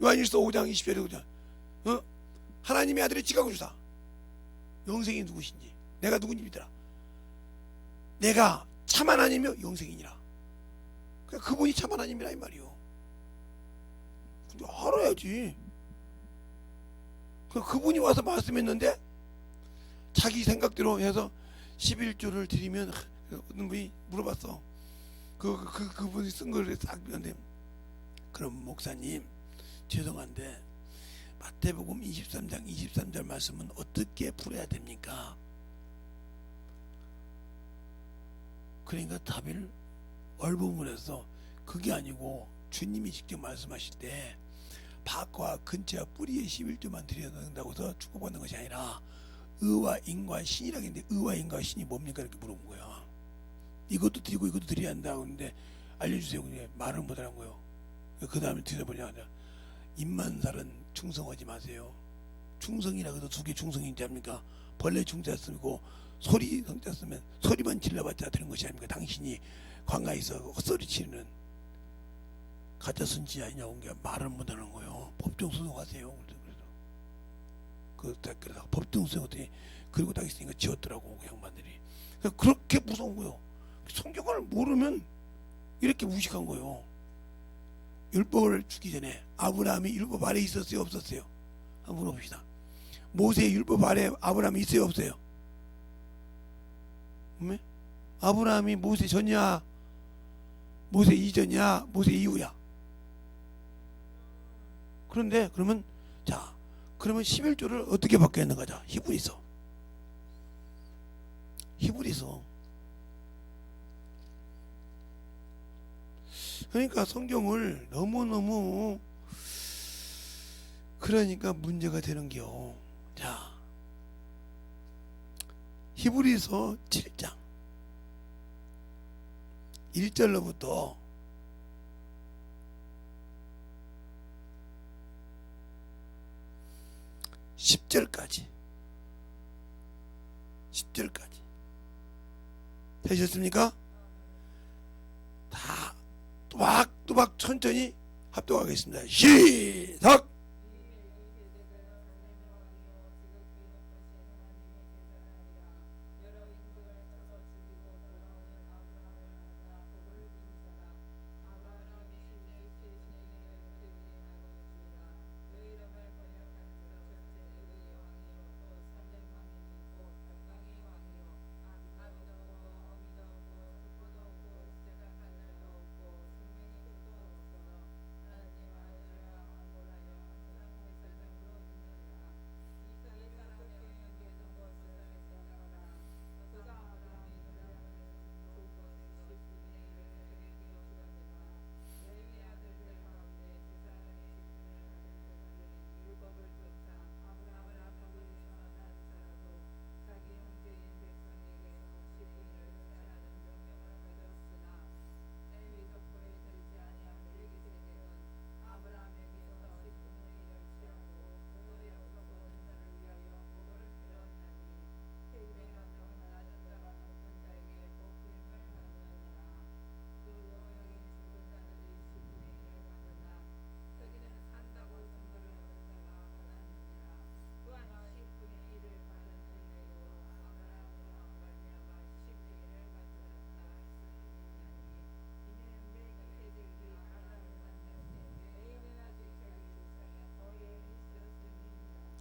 요한일서 5장 20절에 보자. 하나님의 아들의 지각을 주사 영생이 누구신지 내가 누군지 믿으라. 내가 참 하나님이며 영생이니라. 그러니까 그분이 참 하나님이라 이 말이요. 근데 알아야지. 그분이 와서 말씀했는데 자기 생각대로 해서 11조를 드리면 어떤 분이 물어봤어. 그분이 쓴 걸 딱 봤는데 그럼 목사님 죄송한데 마태복음 23장 23절 말씀은 어떻게 풀어야 됩니까? 그러니까 답을 얼버무려서 그게 아니고 주님이 직접 말씀하실 때 밭과 근처와 뿌리의 11조만 드려야 된다고 해서 축복받는 것이 아니라 의와 인과 신이라고 했는데 의와 인과 신이 뭡니까? 이렇게 물어본 거야. 이것도 드리고 이것도 드려야 한다고 했는데 알려주세요. 그냥 말을 못하는 거예요. 그 다음에 들어보냐 입만살은 충성하지 마세요. 충성이라고 해도 두 개 충성인지 합니까? 벌레 충자 쓰고 소리 성자 쓰면 소리만 질러봤자 되는 것이 아닙니까? 당신이 광야에서 헛소리 치는 가짜 선지 아니냐고 게 말을 못하는 거예요. 법정 소송하세요. 그래서 법정 소송했더니 그리고 딱 있으니까 지었더라고 그 양반들이. 그렇게 무서운 거예요. 성경을 모르면 이렇게 무식한 거예요. 율법을 주기 전에 아브라함이 율법 아래 있었어요 없었어요? 한번 물어봅시다. 모세의 율법 아래 아브라함이 있어요 없어요? 네? 아브라함이 모세 전이야 모세 이전이야 모세 이후야? 그런데 그러면 자 그러면 11조를 어떻게 바뀌었는 거죠? 히브리서 그러니까 성경을 너무너무 그러니까 문제가 되는겨. 자 히브리서 7장 1절로부터 10절까지 되셨습니까? 다 또박또박 천천히 합독하겠습니다. 시작!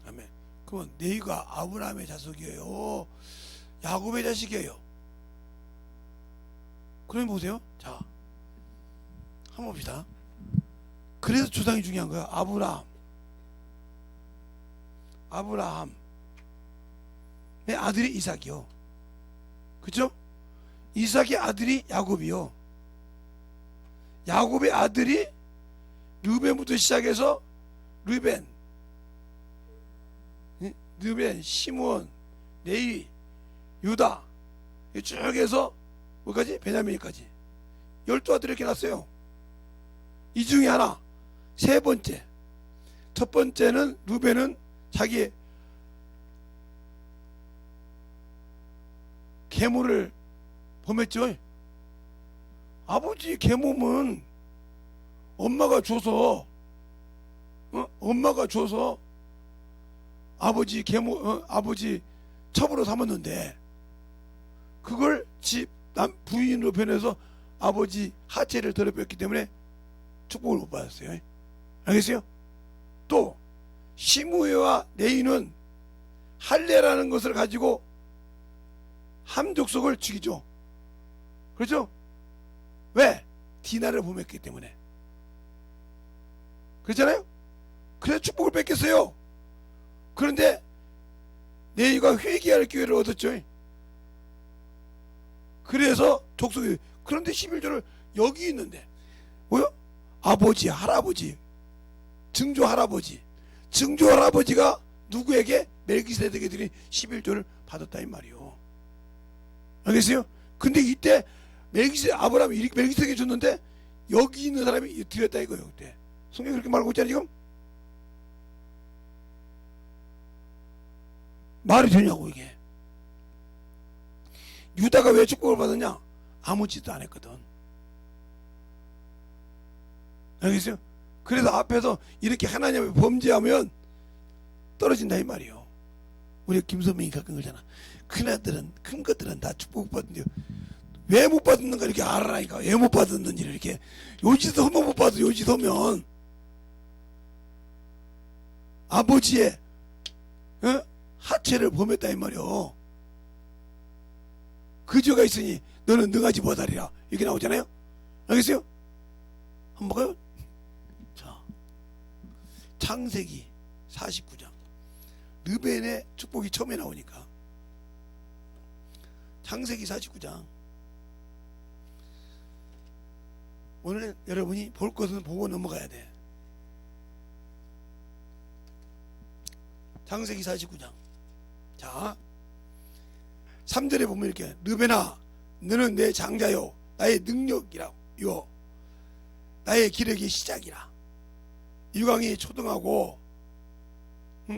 아멘. 그러면 네이가 아브라함의 자손이에요? 야곱의 자식이에요? 그럼 보세요. 자, 한번 봅시다. 그래서 조상이 중요한 거야. 아브라함의 아들이 이삭이요. 그죠? 이삭의 아들이 야곱이요. 야곱의 아들이 르벤부터 시작해서 르벤, 시므온, 레위, 유다 쭉 해서 뭐까지? 베냐민까지 12아들이 이렇게 났어요. 이 중에 하나 세 번째, 첫 번째는 르벤은 자기 계모를 범했죠. 아버지 계모는 엄마가 줘서 아버지 계모 아버지 첩으로 삼았는데 그걸 집 부인으로 변해서 아버지 하체를 더럽혔기 때문에 축복을 못 받았어요. 알겠어요? 또 시므웨와 레이는 할례라는 것을 가지고 함 족속을 죽이죠. 그렇죠? 왜? 디나를 범했기 때문에. 그렇잖아요? 그래서 축복을 뺏겼어요. 그런데 레이가 회개할 기회를 얻었죠. 그래서 족속이. 그런데 11조를 여기 있는데 뭐요? 아버지, 할아버지, 증조 할아버지가 누구에게? 멜기세덱에게 드린 11조를 받았다 이 말이요. 알겠어요? 근데 이때 아브라함이 이렇게 멜기세덱에게 줬는데 여기 있는 사람이 드렸다 이거예요. 그때 성경이 그렇게 말하고 있잖아요. 지금 말이 되냐고. 이게 유다가 왜 축복을 받았냐? 아무 짓도 안 했거든. 알겠어요? 그래서 앞에서 이렇게 하나님을 범죄하면 떨어진다 이 말이에요. 우리 김선명이 가끔 그러잖아. 큰 것들은 다 축복 받는데 왜 못 받는가 이렇게 알아라니까. 왜 못 받았는지 이렇게. 요짓 하면 못 받아. 요짓 하면 아버지의 하체를 범했다 이 말이요. 그 죄가 있으니 너는 능하지 못하리라 이렇게 나오잖아요. 알겠어요? 한번 볼까요? 자, 창세기 49장 르벤의 축복이 처음에 나오니까 창세기 49장 오늘 여러분이 볼 것은 보고 넘어가야 돼. 창세기 49장 자 3절에 보면 이렇게 르벤아 너는 내 장자요 나의 능력이라 요 나의 기력의 시작이라 유광이 초등하고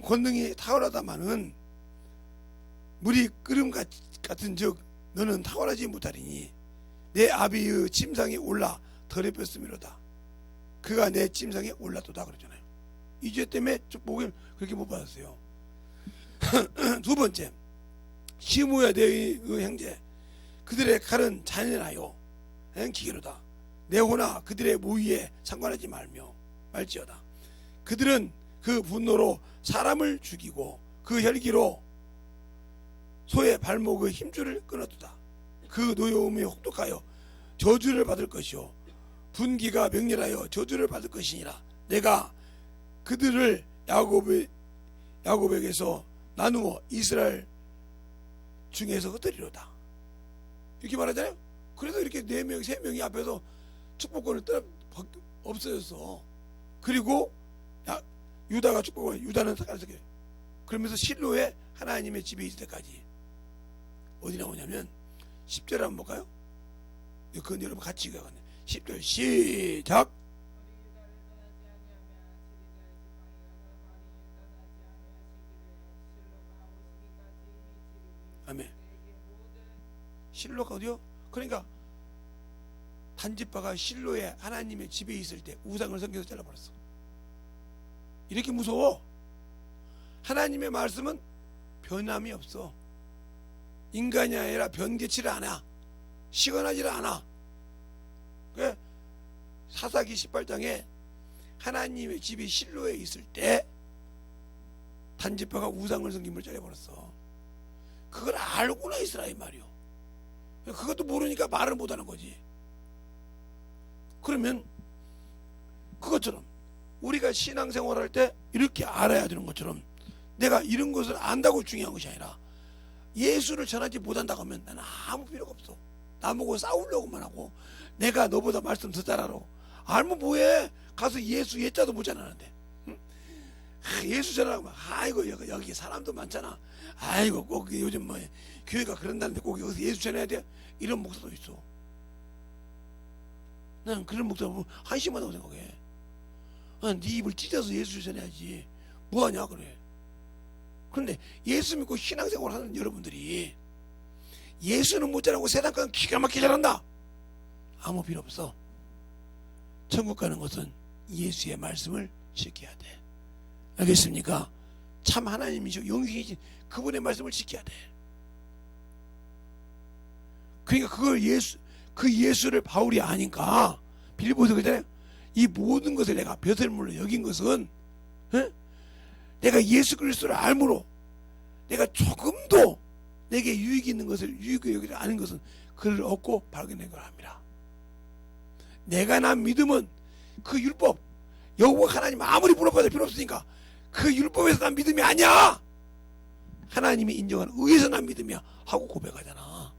권능이 탁월하다마는 물이 끓음 같은 즉 너는 탁월하지 못하리니 내 아비의 침상에 올라 더럽혔음이로다. 그가 내 침상에 올라도다 그러잖아요. 이 죄 때문에 축복을 그렇게 못 받았어요. 두 번째 시므야 대의 형제 그들의 칼은 잔인하여 기계로다. 내 호나 그들의 모의에 상관하지 말지어다. 그들은 그 분노로 사람을 죽이고 그 혈기로 소의 발목의 힘줄을 끊어두다. 그 노여움에 혹독하여 저주를 받을 것이요 분기가 맹렬하여 저주를 받을 것이니라. 내가 그들을 야곱에게서 나누어 이스라엘 중에서 흩으리로다. 이렇게 말하잖아요. 그래서 이렇게 4명, 3명이 앞에서 축복권을 없어졌어. 그리고 유다가 축복을 유다는 sakal 그러면서 실로에 하나님의 집에 있을 때까지 어디 나오냐면 10절 한번 볼까요? 그건 여러분 같이 읽어야겠네. 10절 시작. 아멘. 실로가 어디요? 그러니까 단지파가 실로에 하나님의 집에 있을 때 우상을 섬겨서 잘라버렸어. 이렇게 무서워. 하나님의 말씀은 변함이 없어. 인간이 아니라 변개치를 않아. 시건하지를 않아. 그래 사사기 18장에 하나님의 집이 실로에 있을 때 단지파가 우상을 섬김을 잘라버렸어. 그걸 알고나 있으라 이 말이요. 그것도 모르니까 말을 못하는 거지. 그러면 그것처럼 우리가 신앙생활할 때 이렇게 알아야 되는 것처럼 내가 이런 것을 안다고 중요한 것이 아니라 예수를 전하지 못한다고 하면 나는 아무 필요가 없어. 나보고 싸우려고만 하고 내가 너보다 말씀 더 잘 알아. 알면 뭐해. 가서 예수 예자도 못 전하는데 응? 예수 전하고 아이고 여기 사람도 많잖아. 아이고 꼭 요즘 뭐 교회가 그런다는데 꼭 여기서 예수 전해야 돼. 이런 목사도 있어. 나는 그런 목사 보면 한심하다고 생각해. 네 입을 찢어서 예수 전해야지 뭐하냐 그래. 그런데 예수 믿고 신앙생활 하는 여러분들이 예수는 못 잘하고 세상과는 기가 막히게 잘한다. 아무 필요 없어. 천국 가는 것은 예수의 말씀을 지켜야 돼. 알겠습니까? 참 하나님이시고 영생이신 그분의 말씀을 지켜야 돼. 그러니까 그걸 그 예수를 바울이 아니까 빌립보서 그러잖아요. 이 모든 것을 내가 벼슬물로 여긴 것은 내가 예수 그리스도를 알므로 내가 조금도 내게 유익이 있는 것을 유익이 여기지 않은 것은 그를 얻고 발견된 걸 합니다. 내가 난 믿음은 그 율법 여호와 하나님 아무리 물어봐도 필요 없으니까 그 율법에서 난 믿음이 아니야. 하나님이 인정하는 의에서 난 믿음이야 하고 고백하잖아.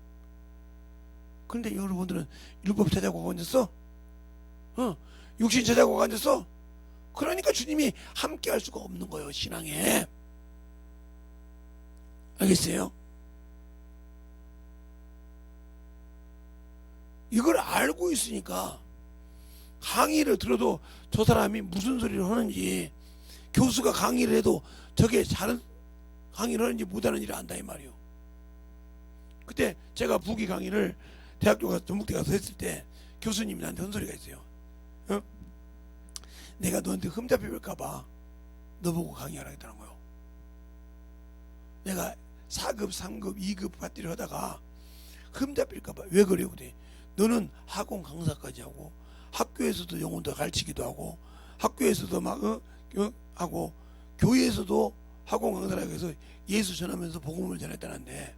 그런데 여러분들은 율법 찾아고 앉았어? 육신 찾아고 앉았어? 그러니까 주님이 함께 할 수가 없는 거예요. 신앙에. 알겠어요? 이걸 알고 있으니까 강의를 들어도 저 사람이 무슨 소리를 하는지 교수가 강의를 해도 저게 다른 강의를 하는지 못하는 일을 안다 이 말이요. 그때 제가 부기 강의를 대학교 가서 전북대 가서 했을 때 교수님이 나한테 한 소리가 있어요. 내가 너한테 흠잡혀볼까봐 너 보고 강의하라 했다는 거예요. 내가 4급, 3급, 2급 받기를 하다가 흠잡힐까봐. 왜 그래요? 그래. 너는 학원 강사까지 하고 학교에서도 영혼도 가르치기도 하고 학교에서도 막 하고 교회에서도 학원 강사라고 해서 예수 전하면서 복음을 전했다는데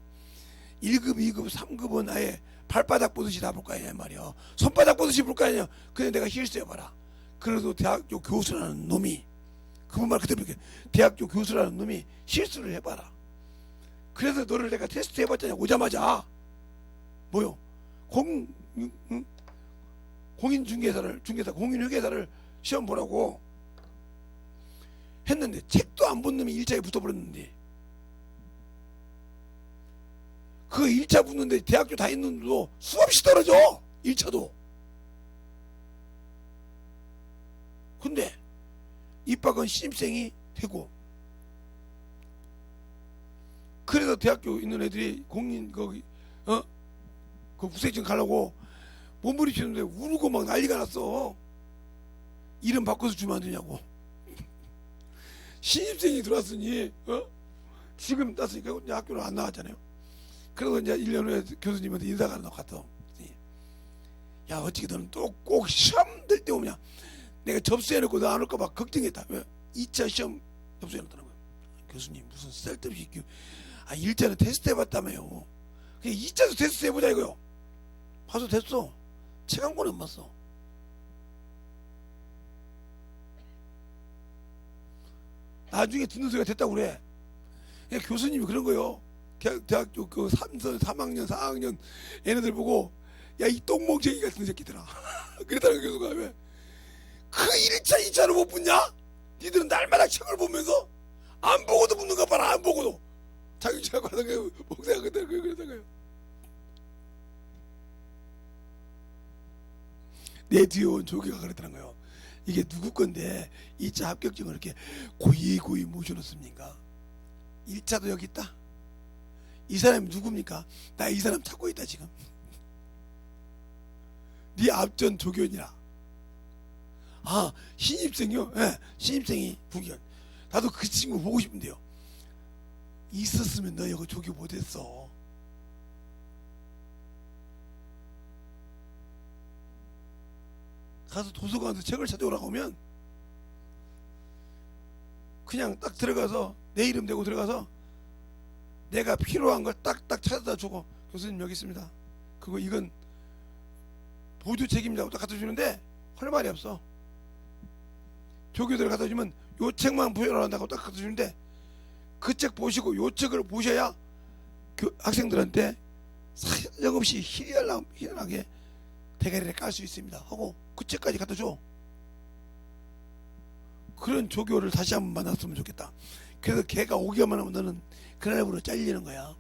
1급, 2급, 3급은 아예 발바닥 보듯이 다 볼 거 아니냐 말이야. 손바닥 보듯이 볼 거 아니냐. 근데 내가 실수해봐라. 그래도 대학교 교수라는 놈이, 그분 말 그대로 이렇게 대학교 교수라는 놈이 실수를 해봐라. 그래서 너를 내가 테스트 해봤잖아. 오자마자 뭐요? 공인회계사를 시험 보라고 했는데 책도 안 본 놈이 1차에 붙어버렸는데, 그 1차 붙는데 대학교 다니는 놈도 수없이 떨어져. 1차도. 근데 입학은 신입생이 되고, 그래서 대학교 있는 애들이 공인 거기 그 국세청 가려고 몸부림치는데 울고 막 난리가 났어. 이름 바꿔서 주면 안 되냐고. 신입생이 들어왔으니 지금 땄으니까 이제 학교를 안 나왔잖아요. 그래서 이제 1년 후에 교수님한테 인사가 갔다. 야, 어떻게 너는 또 꼭 시험 될 때 오냐. 내가 접수해놓고 너 안 올까 봐 걱정했다. 왜? 2차 시험 접수해놨다는 거야. 교수님 무슨 쓸데없이 1차는 테스트 해봤다며요. 그냥 2차도 테스트 해보자 이거요. 봐서 됐어. 책 한 권은 안 봤어. 나중에 듣는 소리가 됐다고 그래. 그냥 교수님이 그런 거요. 대학교 그 3학년 4학년 얘네들 보고 야, 이 똥멍청이 같은 새끼들아. 그랬다는 교수가. 왜? 그 1차 2차를 못 붙냐? 니들은 날마다 책을 보면서 안 보고도 붙는 거 봐라. 안 보고도. 자기 자꾸 하던 거 목사가 그때 그랬다고요. 내 뒤에 온 조교가 그랬다는 거예요. 이게 누구 건데 2차 합격증을 이렇게 고이 모셔놓습니까? 1차도 여기 있다. 이 사람이 누굽니까? 나 이 사람 찾고 있다 지금. 네 앞전 조교니라. 아, 신입생이요? 네, 신입생이 부기현. 나도 그 친구 보고 싶은데요. 있었으면 너 이거 조교 못했어. 가서 도서관에서 책을 찾아오라고 하면 그냥 딱 들어가서 내 이름 대고 들어가서 내가 필요한 걸 딱딱 찾아다 주고, 교수님 여기 있습니다. 그거 이건 보조 책임자고 딱 갖다 주는데 할 말이 없어. 조교들 갖다 주면 요 책만 보여달라고 딱 갖다 주는데 그 책 보시고 요 책을 보셔야 학생들한테 사정없이 희한하게 대가리를 깔 수 있습니다 하고 그 책까지 갖다 줘. 그런 조교를 다시 한번 만났으면 좋겠다. 그래서 걔가 오기만 하면 너는 그날부로 잘리는 거야.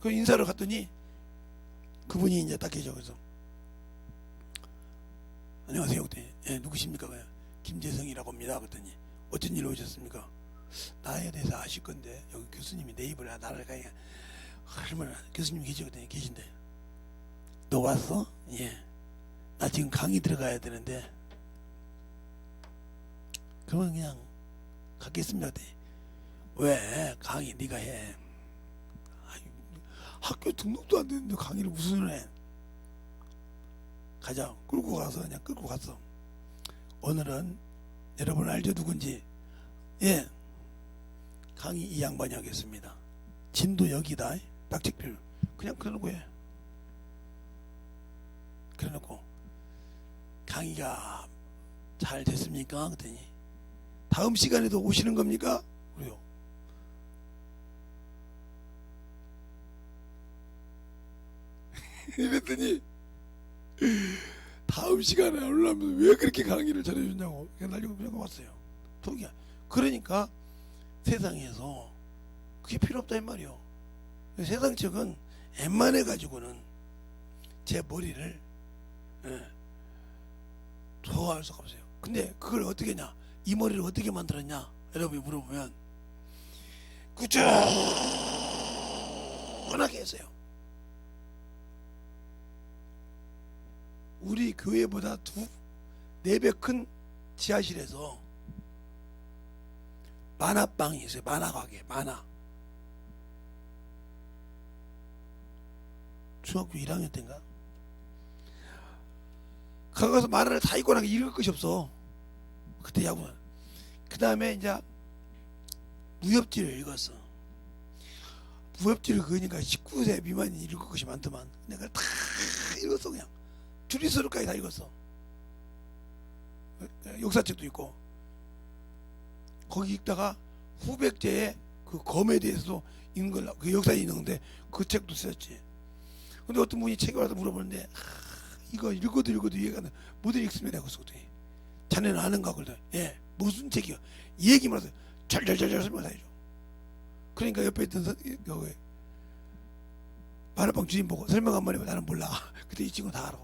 그 인사를 갔더니 그분이 이제 딱 계셔. 그래서 안녕하세요 그랬더니 예, 누구십니까? 김재성이라고 합니다. 그랬더니 어쩐 일로 오셨습니까? 나에 대해서 아실 건데 여기 교수님이 내 입을 나를 가니까 얼마나 교수님이 계시거든요. 계신데 너 왔어? 예. 나 지금 강의 들어가야 되는데 그러면 그냥 갖겠습니다. 왜 강의 네가 해? 아니, 학교 등록도 안 되는데 강의를 무슨 해? 가자. 끌고 가서 그냥 끌고 갔어. 오늘은 여러분 알죠 누군지? 예. 강의 이 양반이 하겠습니다. 진도 여기다. 딱책필 그냥 그러고 해. 그래놓고 강의가 잘 됐습니까? 그랬더니 다음 시간에도 오시는 겁니까? 그래요. 이랬더니 다음 시간에 오려면 왜 그렇게 강의를 잘해주냐고 날리고 왔어요. 독이야. 그러니까 세상에서 그게 필요 없다 이 말이요. 세상 척은 웬만해 가지고는 제 머리를 소화할 수가 없어요. 근데 그걸 어떻게 했냐? 이 머리를 어떻게 만들었냐? 여러분이 물어보면 꾸준하게 했어요. 우리 교회보다 4배 큰 지하실에서 만화방이 있어요. 만화 가게, 만화. 중학교 1학년 때인가? 가서 만화를 다 읽고 나니까 읽을 것이 없어. 그때 야구 그 다음에 이제 무협지를 읽었어. 무협지를 그러니까 19세 미만이 읽을 것이 많더만 내가 다 읽었어. 그냥 주리서루까지 다 읽었어. 역사책도 있고 거기 읽다가 후백제의 그 검에 대해서도 읽는 걸로 그 역사에 있는데 그 책도 썼지. 근데 어떤 분이 책에 와서 물어보는데 이거 읽어도 이해가 안 돼. 못 읽습니다. 그랬더니 자네는 아는가? 그러더니 예 무슨 책이요? 이 얘기만 해서 잘잘잘잘 설명해줘. 그러니까 옆에 있던 여기 만화방 주인 보고 설명 한번 해봐. 나는 몰라. 그때 이 친구 다 알아.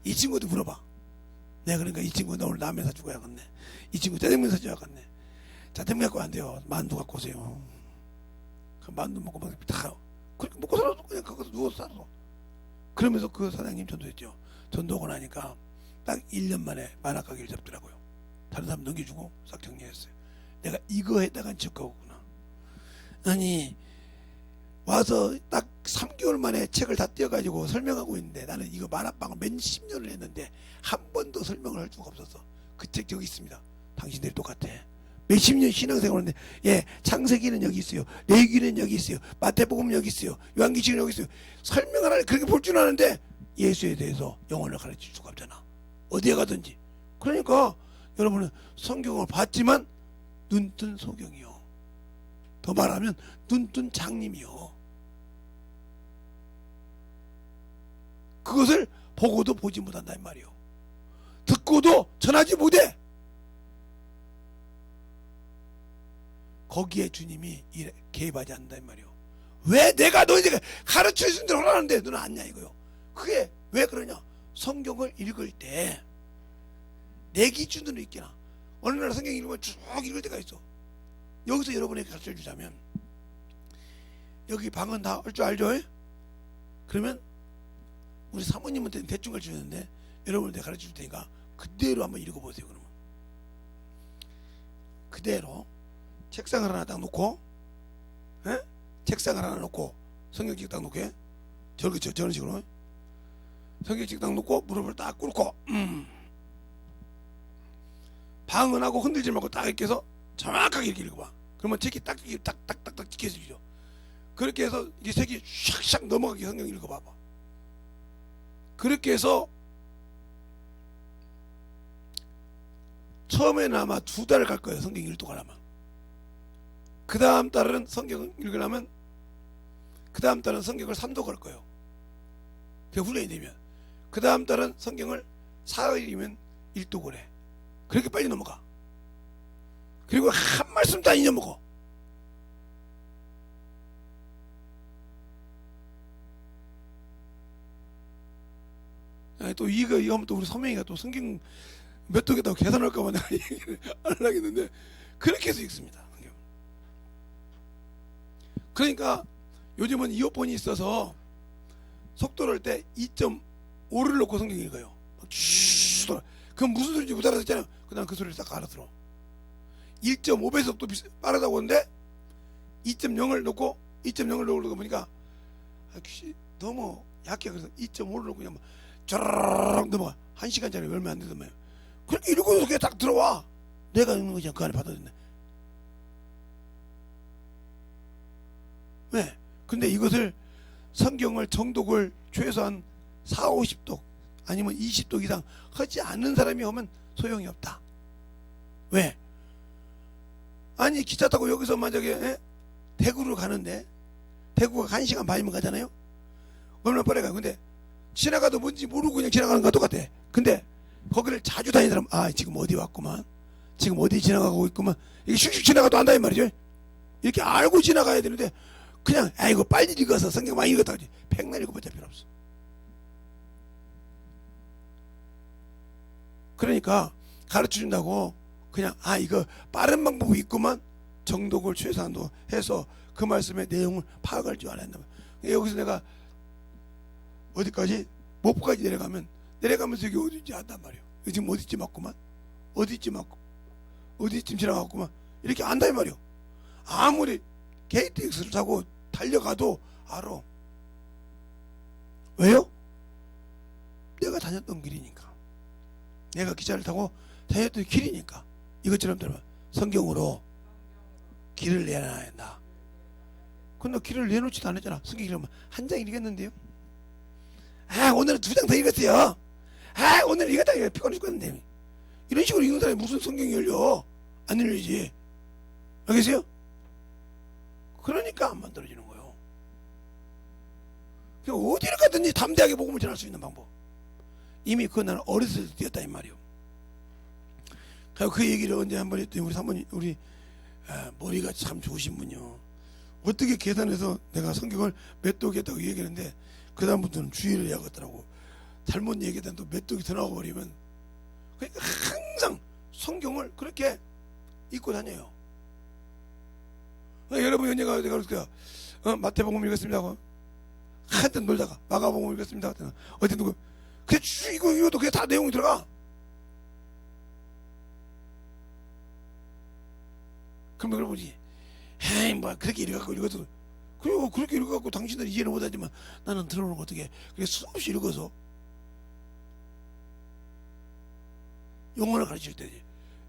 이 친구도 물어봐. 내가 그러니까 이 친구 나 오늘 라면 사주고 야겠네. 이 친구 짜장면 사주고 야겠네. 짜장면 갖고 안 돼요. 만두 갖고 오세요. 그 만두 먹고 막 다 그렇게 먹고 살아서 그냥 거기서 누워서 살아. 그러면서 그 사장님 전도했죠. 전도하고 나니까 딱 1년 만에 만화 가게를 잡더라고요. 다른 사람 넘겨주고 싹 정리했어요. 내가 이거 했다간 적하구나. 아니 와서 딱 3개월 만에 책을 다 떼어가지고 설명하고 있는데 나는 이거 만화방을 몇십 년을 했는데 한 번도 설명을 할 수가 없었어. 그 책 저기 있습니다. 당신들이 똑같아. 몇십 년 신앙생활인데 예 창세기는 여기 있어요. 레위기는 여기 있어요. 마태복음 여기 있어요. 요한계시록은 여기 있어요. 설명을 하려 그렇게 볼 줄 아는데 예수에 대해서 영혼을 가르칠 수가 없잖아. 어디에 가든지. 그러니까 여러분은 성경을 봤지만 눈뜬 소경이요. 더 말하면 눈뜬 장님이요. 그것을 보고도 보지 못한다 이 말이요. 듣고도 전하지 못해. 거기에 주님이 개입하지 않는다 이 말이요. 왜 내가 너희에게 가르쳐준 대로 하라는데 너는 안냐 이거요. 그게 왜 그러냐. 성경을 읽을 때 내 기준으로 읽기나 어느 날 성경 읽으면 쭉 읽을 때가 있어. 여기서 여러분에게 가르쳐 주자면 여기 방은 다 할 줄 알죠? 그러면 우리 사모님한테는 대충 가르쳐 주는데 여러분한테 가르쳐 줄 테니까 그대로 한번 읽어보세요. 그러면 그대로 책상을 하나 딱 놓고 에? 책상을 하나 놓고 성경책 딱 놓게 저런 식으로 성경책 딱 놓고 무릎을 딱 꿇고 방언하고 흔들지 말고 딱 이렇게 해서 정확하게 이렇게 읽어봐. 그러면 책이 딱딱딱딱 찍혀지죠. 그렇게 해서 이게 책이 샥샥 넘어가게 성경 읽어봐봐. 그렇게 해서 처음에는 아마 2달 갈 거예요. 성경 읽도록 하면. 그 다음 달은 성경을 읽으려면 그 다음 달은 성경을 3도 갈 거예요. 그게 훈련이 되면. 그 다음 달은 성경을 4일이면 1독을 해. 그렇게 빨리 넘어가. 그리고 한 말씀도 안 잊어먹어. 또 이거 하면 또 우리 서명이가 또 성경 몇 독에다가 계산할까봐 내가 얘기를 안 하겠는데 그렇게 해서 읽습니다. 그러니까 요즘은 이어폰이 있어서 속도를 할 때 2.5를 놓고 성경 읽어요. 그럼 무슨 소리인지 못 알아듣잖아요. 그다음 그 소리를 딱 알아들어. 1.5배 속도 빠르다고 하는데 2.0을 놓고 보니까 너무 약해. 그래서 2.5를 놓고 그냥 쫙 넘어가. 1시간짜리 얼마 안 되더만요. 그렇게 읽고서 그게 딱 들어와. 내가 읽는 거 그냥 그 안에 받아듣네. 왜? 근데 이것을 성경을 정독을 최소한 4, 50독 아니면 20독 이상 하지 않는 사람이 오면 소용이 없다. 왜? 아니 기차 타고 여기서 만약에 대구로 가는데 대구가 1시간 반이면 가잖아요. 얼마나 빨리 가요. 근데 지나가도 뭔지 모르고 그냥 지나가는 거 똑같아. 근데 거기를 자주 다니는 사람 아 지금 어디 왔구만, 지금 어디 지나가고 있구만, 이게 슉슉 지나가도 안다 이 말이죠. 이렇게 알고 지나가야 되는데 그냥 아이고 빨리 읽어서 성경 많이 읽었다 하지 백날 읽어봤자 필요 없어. 그러니까 가르쳐준다고 그냥 아 이거 빠른 방법이 있구만 정독을 최소한도 해서 그 말씀의 내용을 파악할 줄 알아야 한다. 여기서 내가 어디까지 목포까지 내려가면서 여기 어디인지 안단 말이야. 지금 어디쯤 왔구만, 어디쯤 지나갔구만 이렇게 안다 이 말이야. 아무리 KTX를 타고 달려가도 알아. 왜요? 내가 다녔던 길이니까. 내가 기차를 타고 다녔던 길이니까. 이것처럼 들어봐. 성경으로 길을 내놔야 한다. 근데 길을 내놓지도 않았잖아. 성경 읽으면 한 장 읽었는데요. 아, 오늘은 2장 더 읽었어요. 아, 오늘 읽었다 이거 피곤해 죽겠는데. 이런 식으로 읽는 사람이 무슨 성경이 열려? 안 열리지. 알겠어요? 그러니까 안 만들어지는 거예요. 그러니까 어디를 가든지 담대하게 복음을 전할 수 있는 방법. 이미 그건 나는 어렸을 때 뛰었다 이 말이요. 그 얘기를 언제 한번 했더니 우리 사모님, 우리 머리가 참 좋으신 분이요. 어떻게 계산해서 내가 성경을 몇 독했다고 얘기했는데 그 다음부터는 주의를 해야겠더라고. 잘못 얘기하다 또 몇 독이 더 나와버리면. 그러니까 항상 성경을 그렇게 읽고 다녀요. 여러분 언제가 내가 그럴 거야. 마태복음 읽었습니다 하고 한참 놀다가 마가복음 읽었습니다 하고 어디 누구 그게 이것도 그게 다 내용이 들어가. 그러면 그러지. 에이 뭐 그렇게 읽어도 그리고 그렇게 읽어갖고 당신들이 이해를 못하지만 나는 들어오는 거 어떻게 그게 수없이 읽어서 영혼을 가르칠 때지.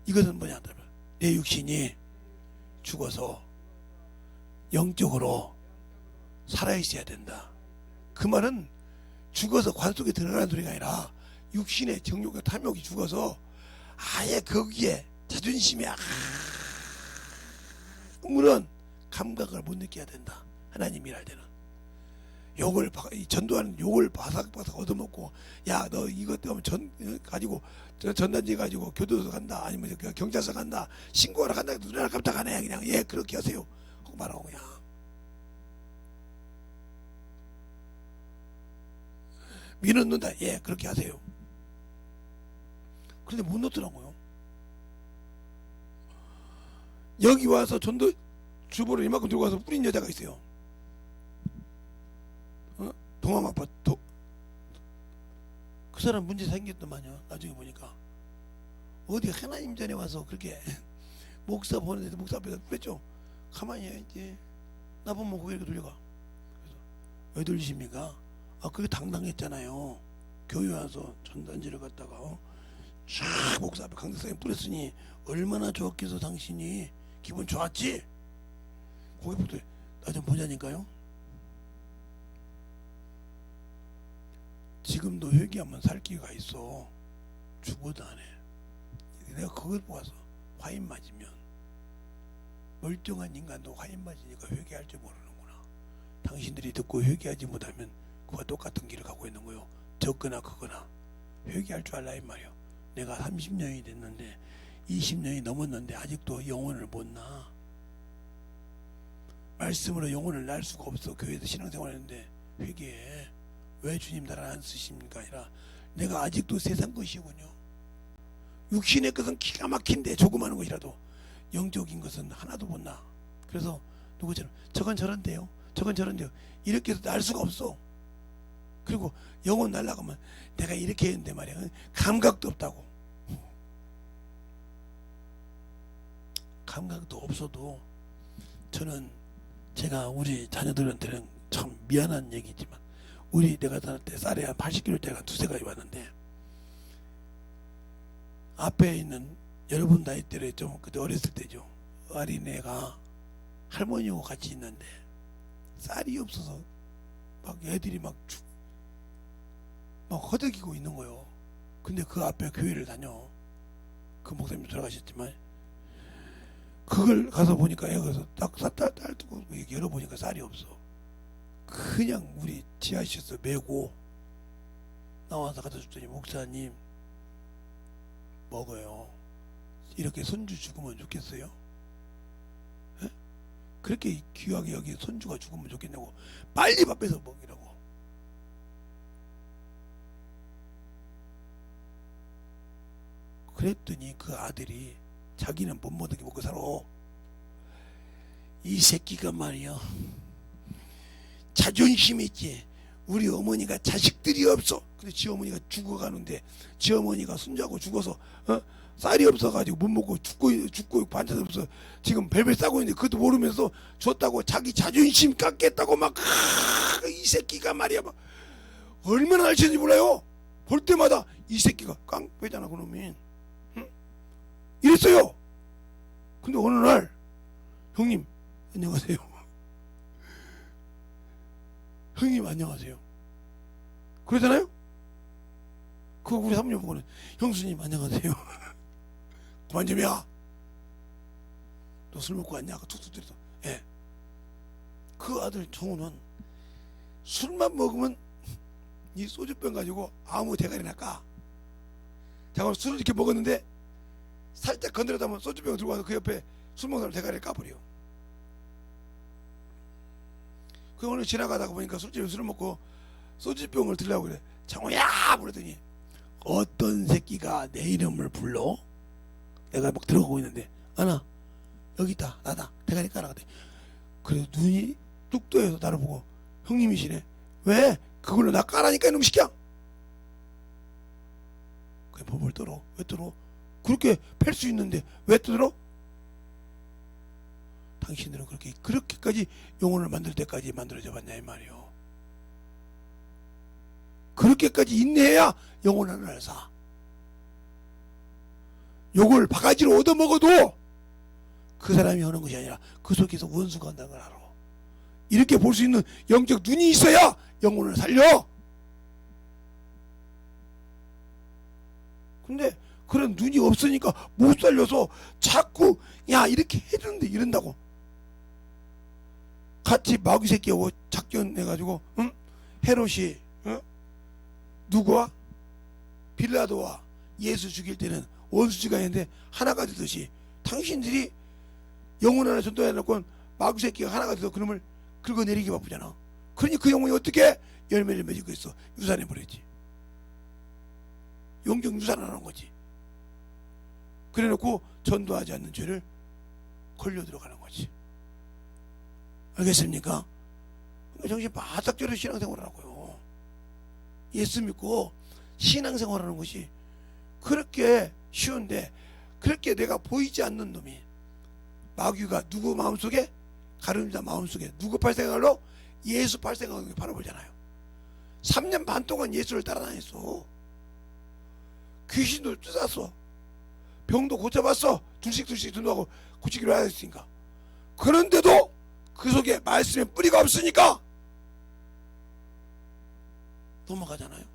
이것은 뭐냐 내 육신이 죽어서 영적으로 살아있어야 된다. 그 말은 죽어서 관 속에 들어가는 소리가 아니라 육신의 정욕과 탐욕이 죽어서 아예 거기에 자존심이 아무런 감각을 못 느껴야 된다. 하나님이 할 때는 욕을 전도하는 욕을 바삭바삭 얻어먹고 야 너 이것 때문에 가지고 전단지 가지고 교도소 간다 아니면 경찰서 간다 신고하러 간다 눈알 깜짝하네 그냥 예 그렇게 하세요 하고 말하고 그냥 민원 넣는다 예 그렇게 하세요. 그런데 못 넣더라고요. 여기 와서 전도 주보를 이만큼 들고 와서 뿌린 여자가 있어요. 동암 아파트 그 사람 문제 생겼더만요. 나중에 보니까 어디 하나님 전에 와서 그렇게 목사 보는데 목사 앞에서 뿌렸죠. 가만히 해야지. 나보면 고개 이렇게 돌려가. 그래서 왜 돌리십니까? 아 그게 당당했잖아요. 교회 와서 전단지를 갖다가 쫙 목사 앞에 강대상에 뿌렸으니 얼마나 좋았겠어. 당신이 기분 좋았지? 고개부터 나 좀 보자니까요. 지금도 회개하면 살 기회가 있어. 죽어도 안 해. 내가 그걸 보아서 화인 맞으면 멀쩡한 인간도 화인 맞으니까 회개할 줄 모르는구나. 당신들이 듣고 회개하지 못하면 그와 똑같은 길을 가고 있는 거요. 적거나 크거나 회개할 줄 알라 이 말이요. 내가 30년이 됐는데 20년이 넘었는데 아직도 영혼을 못 나. 말씀으로 영혼을 날 수가 없어. 교회에서 신앙생활했는데 회개해. 왜 주님 나를 안 쓰십니까? 아니라 내가 아직도 세상 것이군요. 육신의 것은 기가 막힌데 조그마한 것이라도 영적인 것은 하나도 못 나. 그래서 누구처럼 저건 저런데요. 저건 저런데요. 이렇게 해서 날 수가 없어. 그리고 영혼 날라고 하면 내가 이렇게 했는데 말이야. 감각도 없다고. 감각도 없어도 저는 제가 우리 자녀들한테는 참 미안한 얘기지만 우리 내가 살 때 쌀이 한 80kg 대가 두세 가지 왔는데 앞에 있는 여러분 나이 때에 좀 그때 어렸을 때죠. 어린애가 할머니하고 같이 있는데 쌀이 없어서 막 애들이 막 허덕이고 있는 거예요. 근데 그 앞에 교회를 다녀. 그 목사님 돌아가셨지만 그걸 가서 보니까 애가 딱 딸 두고 열어보니까 쌀이 없어. 그냥 우리 지하실에서 메고 나와서 갖다 줬더니 목사님 먹어요. 이렇게 손주 죽으면 좋겠어요? 에? 그렇게 귀하게 여기 손주가 죽으면 좋겠냐고 빨리 밥 빼서 먹이라고. 그랬더니 그 아들이 자기는 못 먹게 먹고 살아. 이 새끼가 말이야 자존심 있지. 우리 어머니가 자식들이 없어. 근데 지 어머니가 죽어가는데 지 어머니가 손자고 죽어서 쌀이 없어가지고 못 먹고 죽고 반찬 없어 지금 벨벨 싸고 있는데 그것도 모르면서 줬다고 자기 자존심 깎겠다고 막 이 새끼가 말이야 막 얼마나 날치는지 몰라요. 볼 때마다 이 새끼가 깡패잖아 그놈이. 응? 이랬어요. 근데 어느 날 형님 안녕하세요. 형님 안녕하세요. 그러잖아요. 그거 우리 사모님 보고는 형수님 안녕하세요. 그만 좀이야. 너 술 먹고 왔냐? 툭툭 때려서. 예. 그 아들 정우는 술만 먹으면 이 소주병 가지고 아무 대가리나 까. 자고 술을 이렇게 먹었는데 살짝 건드려다 보면 소주병 들고 와서 그 옆에 술 먹는 사람 대가리를 까버려. 그 오늘 지나가다가 보니까 술집에 술을 먹고 소주병을 들려고 그래. 정우야! 부르더니 어떤 새끼가 내 이름을 불러? 내가 막 들어가고 있는데 아나 여기 있다 나다 대가리 까라. 그래 눈이 뚝 떠서 나를 보고 형님이시네. 왜? 그걸로 나 까라니까 이놈 새끼야. 그래 법을 떨어. 왜 떨어? 그렇게 팰 수 있는데 왜 떨어? 당신들은 그렇게까지 영혼을 만들 때까지 만들어져 봤냐 이 말이요. 그렇게까지 인내해야 영혼 하나를 사. 요걸 바가지로 얻어먹어도 그 사람이 하는 것이 아니라 그 속에서 원수가 한다는 걸 알아. 이렇게 볼 수 있는 영적 눈이 있어야 영혼을 살려. 근데 그런 눈이 없으니까 못 살려서 자꾸 야 이렇게 해주는데 이런다고. 같이 마귀 새끼하고 작전해가지고 응? 헤롯이 응? 누구와? 빌라도와 예수 죽일 때는 원수지가 있는데 하나가 되듯이 당신들이 영혼 하나 전도해놓고 마귀 새끼가 하나가 돼서 그놈을 긁어내리기 바쁘잖아. 그러니 그 영혼이 어떻게 열매를 맺고 있어? 유산해버렸지. 영적 유산하는 거지. 그래놓고 전도하지 않는 죄를 걸려 들어가는 거지. 알겠습니까? 정신 바짝 차려 신앙생활을 하고요. 예수 믿고 신앙생활하는 것이 그렇게 쉬운데 그렇게 내가 보이지 않는 놈이 마귀가 누구 마음속에 가룟자 마음속에 누구 팔생활로 예수 팔생활을 바라보잖아요. 3년 반 동안 예수를 따라다녔어. 귀신도 쫓았어. 병도 고쳐봤어. 둘씩 전도하고 고치기로 하였으니까. 그런데도 그 속에 말씀의 뿌리가 없으니까 넘어가잖아요.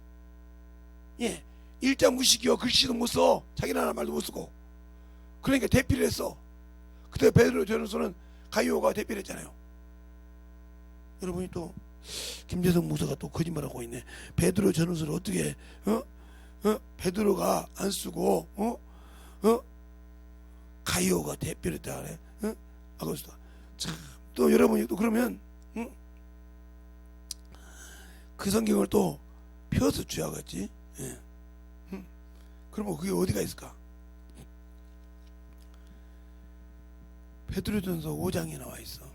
예, 일자 무식이요. 글씨도 못 써. 자기는 하나 말도 못 쓰고. 그러니까 대피를 했어. 그때 베드로 전서는 가이오가 대피를 했잖아요. 여러분이 또 김재성 목사가 또 거짓말하고 있네. 베드로 전서를 어떻게 베드로가 안 쓰고 가이오가 대피를 했다 그래. 아고스다. 참 또 여러분이 또 그러면 그 성경을 또 펴서 주야겠지. 예. 그러면 그게 어디가 있을까? 베드로전서 5장에 나와 있어.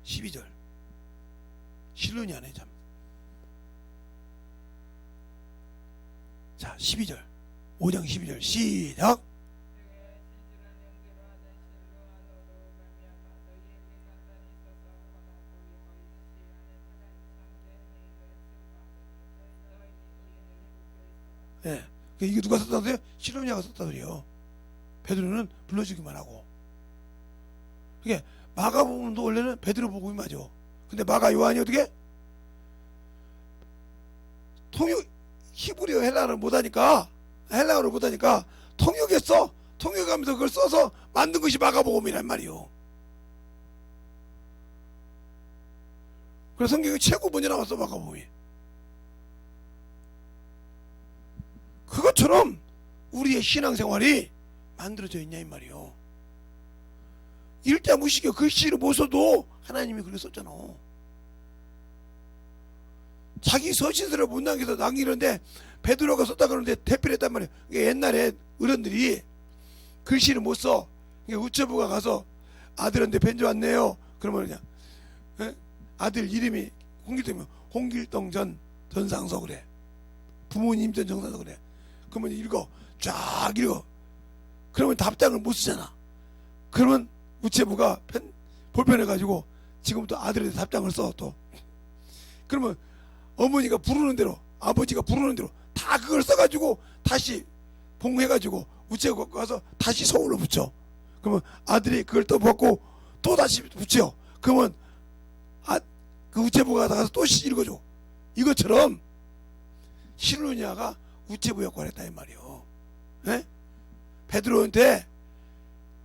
(12절) 실론이 안 해 참. 자 12절 5장 12절 시작. 예. 이게 누가 썼다고 해요? 실로니아가 썼다고 그래요. 베드로는 불러주기만 하고. 그게 마가복음도 원래는 베드로 복음이 맞아. 근데 마가 요한이 어떻게? 히브리어 헬라어를 못하니까 통역했어. 통역하면서 그걸 써서 만든 것이 마가복음이란 말이요. 그래서 성경이 최고 먼저 나왔어 마가복음이. 그것처럼 우리의 신앙생활이 만들어져 있냐 이 말이요. 일자 무식이요. 글씨를 못 써도 하나님이 그렇게 썼잖아. 자기 서신서를 못 남겨서 남기는데 베드로가 썼다 그러는데 대필 했단 말이에요. 옛날에 어른들이 글씨를 못 써. 우체부가 가서 아들한테 편지 왔네요. 그러면 그냥 아들 이름이 홍길동이면 홍길동 전 전상서 그래. 부모님 전 정상서 그래. 그러면 쫙 읽어. 그러면 답장을 못 쓰잖아. 그러면 우체부가 볼펜해가지고 지금부터 아들한테 답장을 써 또. 그러면 어머니가 부르는 대로 아버지가 부르는 대로 다 다 그걸 써가지고 다시 봉해가지고 우체국 갖고 가서 다시 서울로 붙여. 그러면 아들이 그걸 또 벗고 또 다시 붙여. 그러면 그 우체부가 가서 또 읽어줘. 이것처럼 실루냐가 우체부 역할을 했다 이 말이요. 네? 베드로한테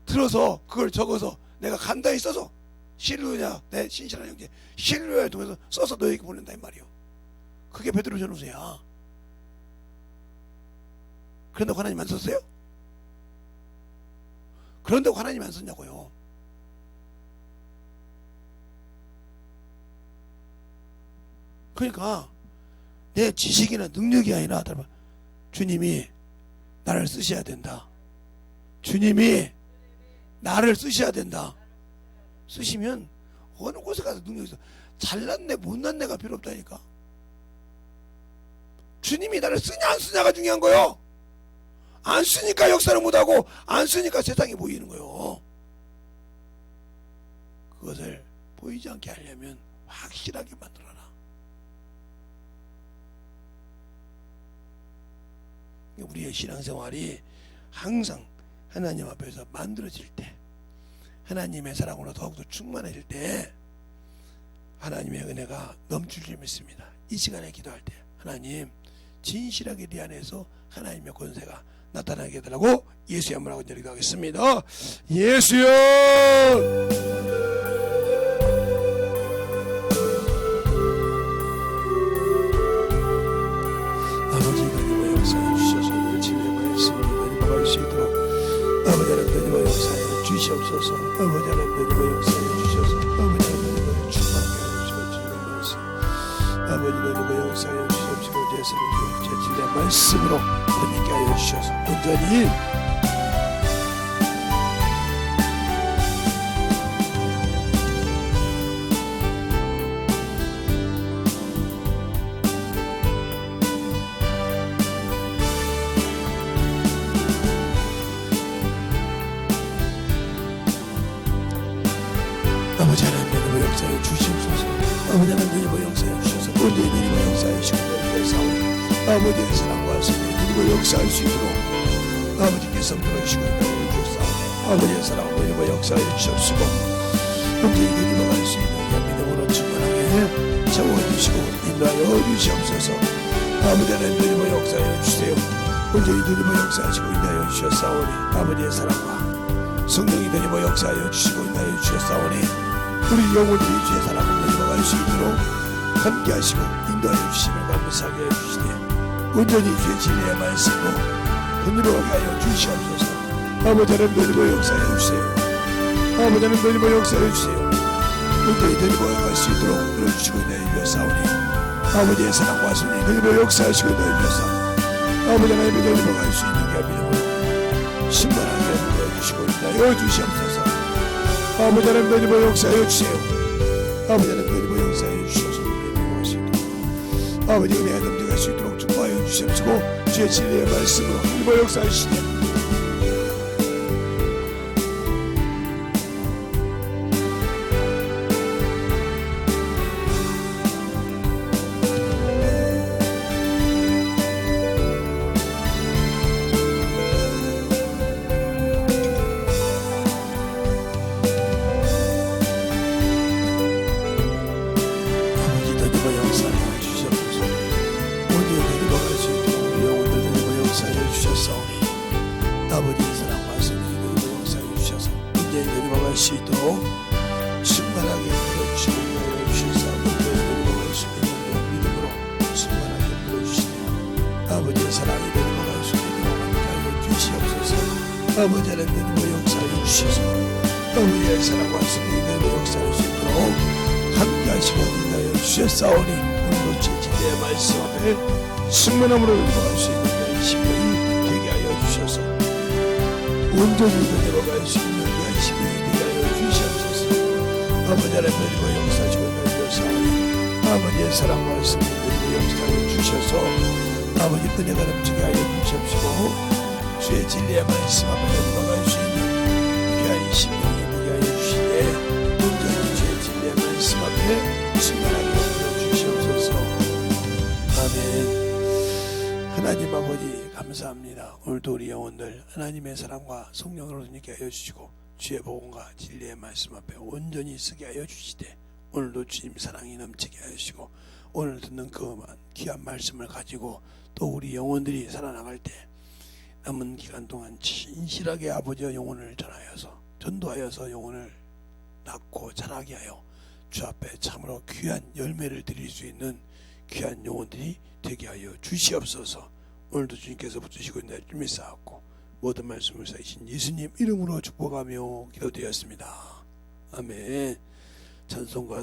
들어서 그걸 적어서 내가 간다히 써서 실루냐 내 신실한 형제 실루냐를 통해서 써서 너에게 보낸다 이 말이요. 그게 베드로 전후서야. 그런다고 하나님 안 썼어요? 그런다고 하나님 안 썼냐고요. 그러니까 내 지식이나 능력이 아니라 주님이 나를 쓰셔야 된다. 주님이 나를 쓰셔야 된다. 쓰시면 어느 곳에 가서 능력이 있어. 잘났네 못났네가 필요 없다니까. 주님이 나를 쓰냐 안 쓰냐가 중요한 거요. 안 쓰니까 역사를 못하고 안 쓰니까 세상이 보이는 거요. 그것을 보이지 않게 하려면 확실하게 만들어라. 우리의 신앙생활이 항상 하나님 앞에서 만들어질 때, 하나님의 사랑으로 더욱더 충만해질 때 하나님의 은혜가 넘칠 줄 믿습니다. 이 시간에 기도할 때 하나님 진실하게 네 안에서 하나님의 권세가 나타나게 해달라고 예수의 한번 하고 기도하겠습니다. 예수여, 아버지 하나님의 역사에 주시옵소서. 아버지 하나님의 역사에 주셔서 아버지 하나님의 충만하게 하시옵소서. 아버지 하나님의 역사에 주시옵시고 제 진리의 말씀으로 함께 하여 주셔서 온전히 아버지 하나님의 역사에 주시옵소서. 아버지 하나님의 역사에 주셔서 온전히 하나님의 역사에 주시옵소서. 아버지의 사랑과 승리에 하나님의 역사할 수 있도록 아버지께서 물어주시고 주옵소서. 아버지의 사랑과 하나님의 역사에 주시옵시고 온전히 하나님의 갈 수 있는 믿음으로 충만하게 채워주시고 인도하여 주시옵소서. 아버지 하나님의 역사에 주세요. 온전히 하나님의 역사하시고 인도하여 주셨사오니 아버지의 사랑과 성령이 하나님의 역사하여 주시고 인도하여 주셨사오니 우리 영혼들이 주의 사랑을 누려갈 수 있도록 함께 하시고 인도하여 주시며 감사하게 해주시되 온전히 주의 진리의 말씀으로 흔들어가게 하여 주시옵소서. 아버지 하나님 누리고 역사해 주세요. 아버지 하나님 누리고 역사해 주세요. 온전히 누리고 갈 수 있도록 눌러주시고 인도하여 주셨사오니 아버지의 사랑과 승리 누리고 역사하시고 인도하여 주셨사. 아버지 하나님 누리고 갈 수 있는 게 믿음으로 신발하게 눌러주시고 인도하여 주시옵소서. 아버지 하나님 너희들 역사하여 주세요. 아버지 하나님 너희들 역사하여 주셔서 우리의 무엇이든 아버지 은혜가 넘쳐갈 수 있도록 축복하여 주시옵시고 주의 진리의 말씀으로 우리의 역사하시되 아버지의 사랑과 승리를 역사해 주셔서 인자의 너희 먹을 수 있도록 충만하게 불러주시고 인도하여 주셔서 인자의 너희 먹을 수 있는 믿음으로 충만하게 불러주시며 아버지의 사랑이 너희 먹을 수 있도록 함께하여 주시옵소서. 아버지 하나님 너희 먹을 역사해 주셔서 아버지의 사랑과 승리를 너희 역사할 수 있도록 함께하시고 인도하여 주셨사오니 오늘도 제 진리의 말씀 앞에 충만함으로 넘어갈 수 있는 신명이 되게 하여 주셔서 온전히 내려갈 수 있는 신명이 되게 하여 주시옵소서. 아버지 하나님 그리고 역사하시고 주셨사오니 아버지의 사랑과 말씀을 그리고 역사하여 주셔서 아버지 은혜가 넘치게 하여 주시옵시고 주의 진리의 말씀 앞에 내려갈 수 있는 귀한 신명이 되게 하여 주시되 온전히 주의 진리의 말씀 앞에 충만하게 하여 주시옵소서. 아멘. 하나님 감사합니다. 오늘도 우리 영혼들 하나님의 사랑과 성령으로 있게 하여 주시고 주의 복음과 진리의 말씀 앞에 온전히 쓰게 하여 주시되 오늘도 주님 사랑이 넘치게 하여 주시고 오늘 듣는 그 귀한 말씀을 가지고 또 우리 영혼들이 살아나갈 때 남은 기간 동안 진실하게 아버지의 영혼을 전도하여서 영혼을 낳고 자라게 하여 주 앞에 참으로 귀한 열매를 드릴 수 있는 귀한 영혼들이 되게 하여 주시옵소서. 오늘도 주님께서 붙드시고 있는 줄 믿사옵고 모든 말씀을 사이신 예수님 이름으로 축복하며 기도드렸습니다. 아멘. 찬송가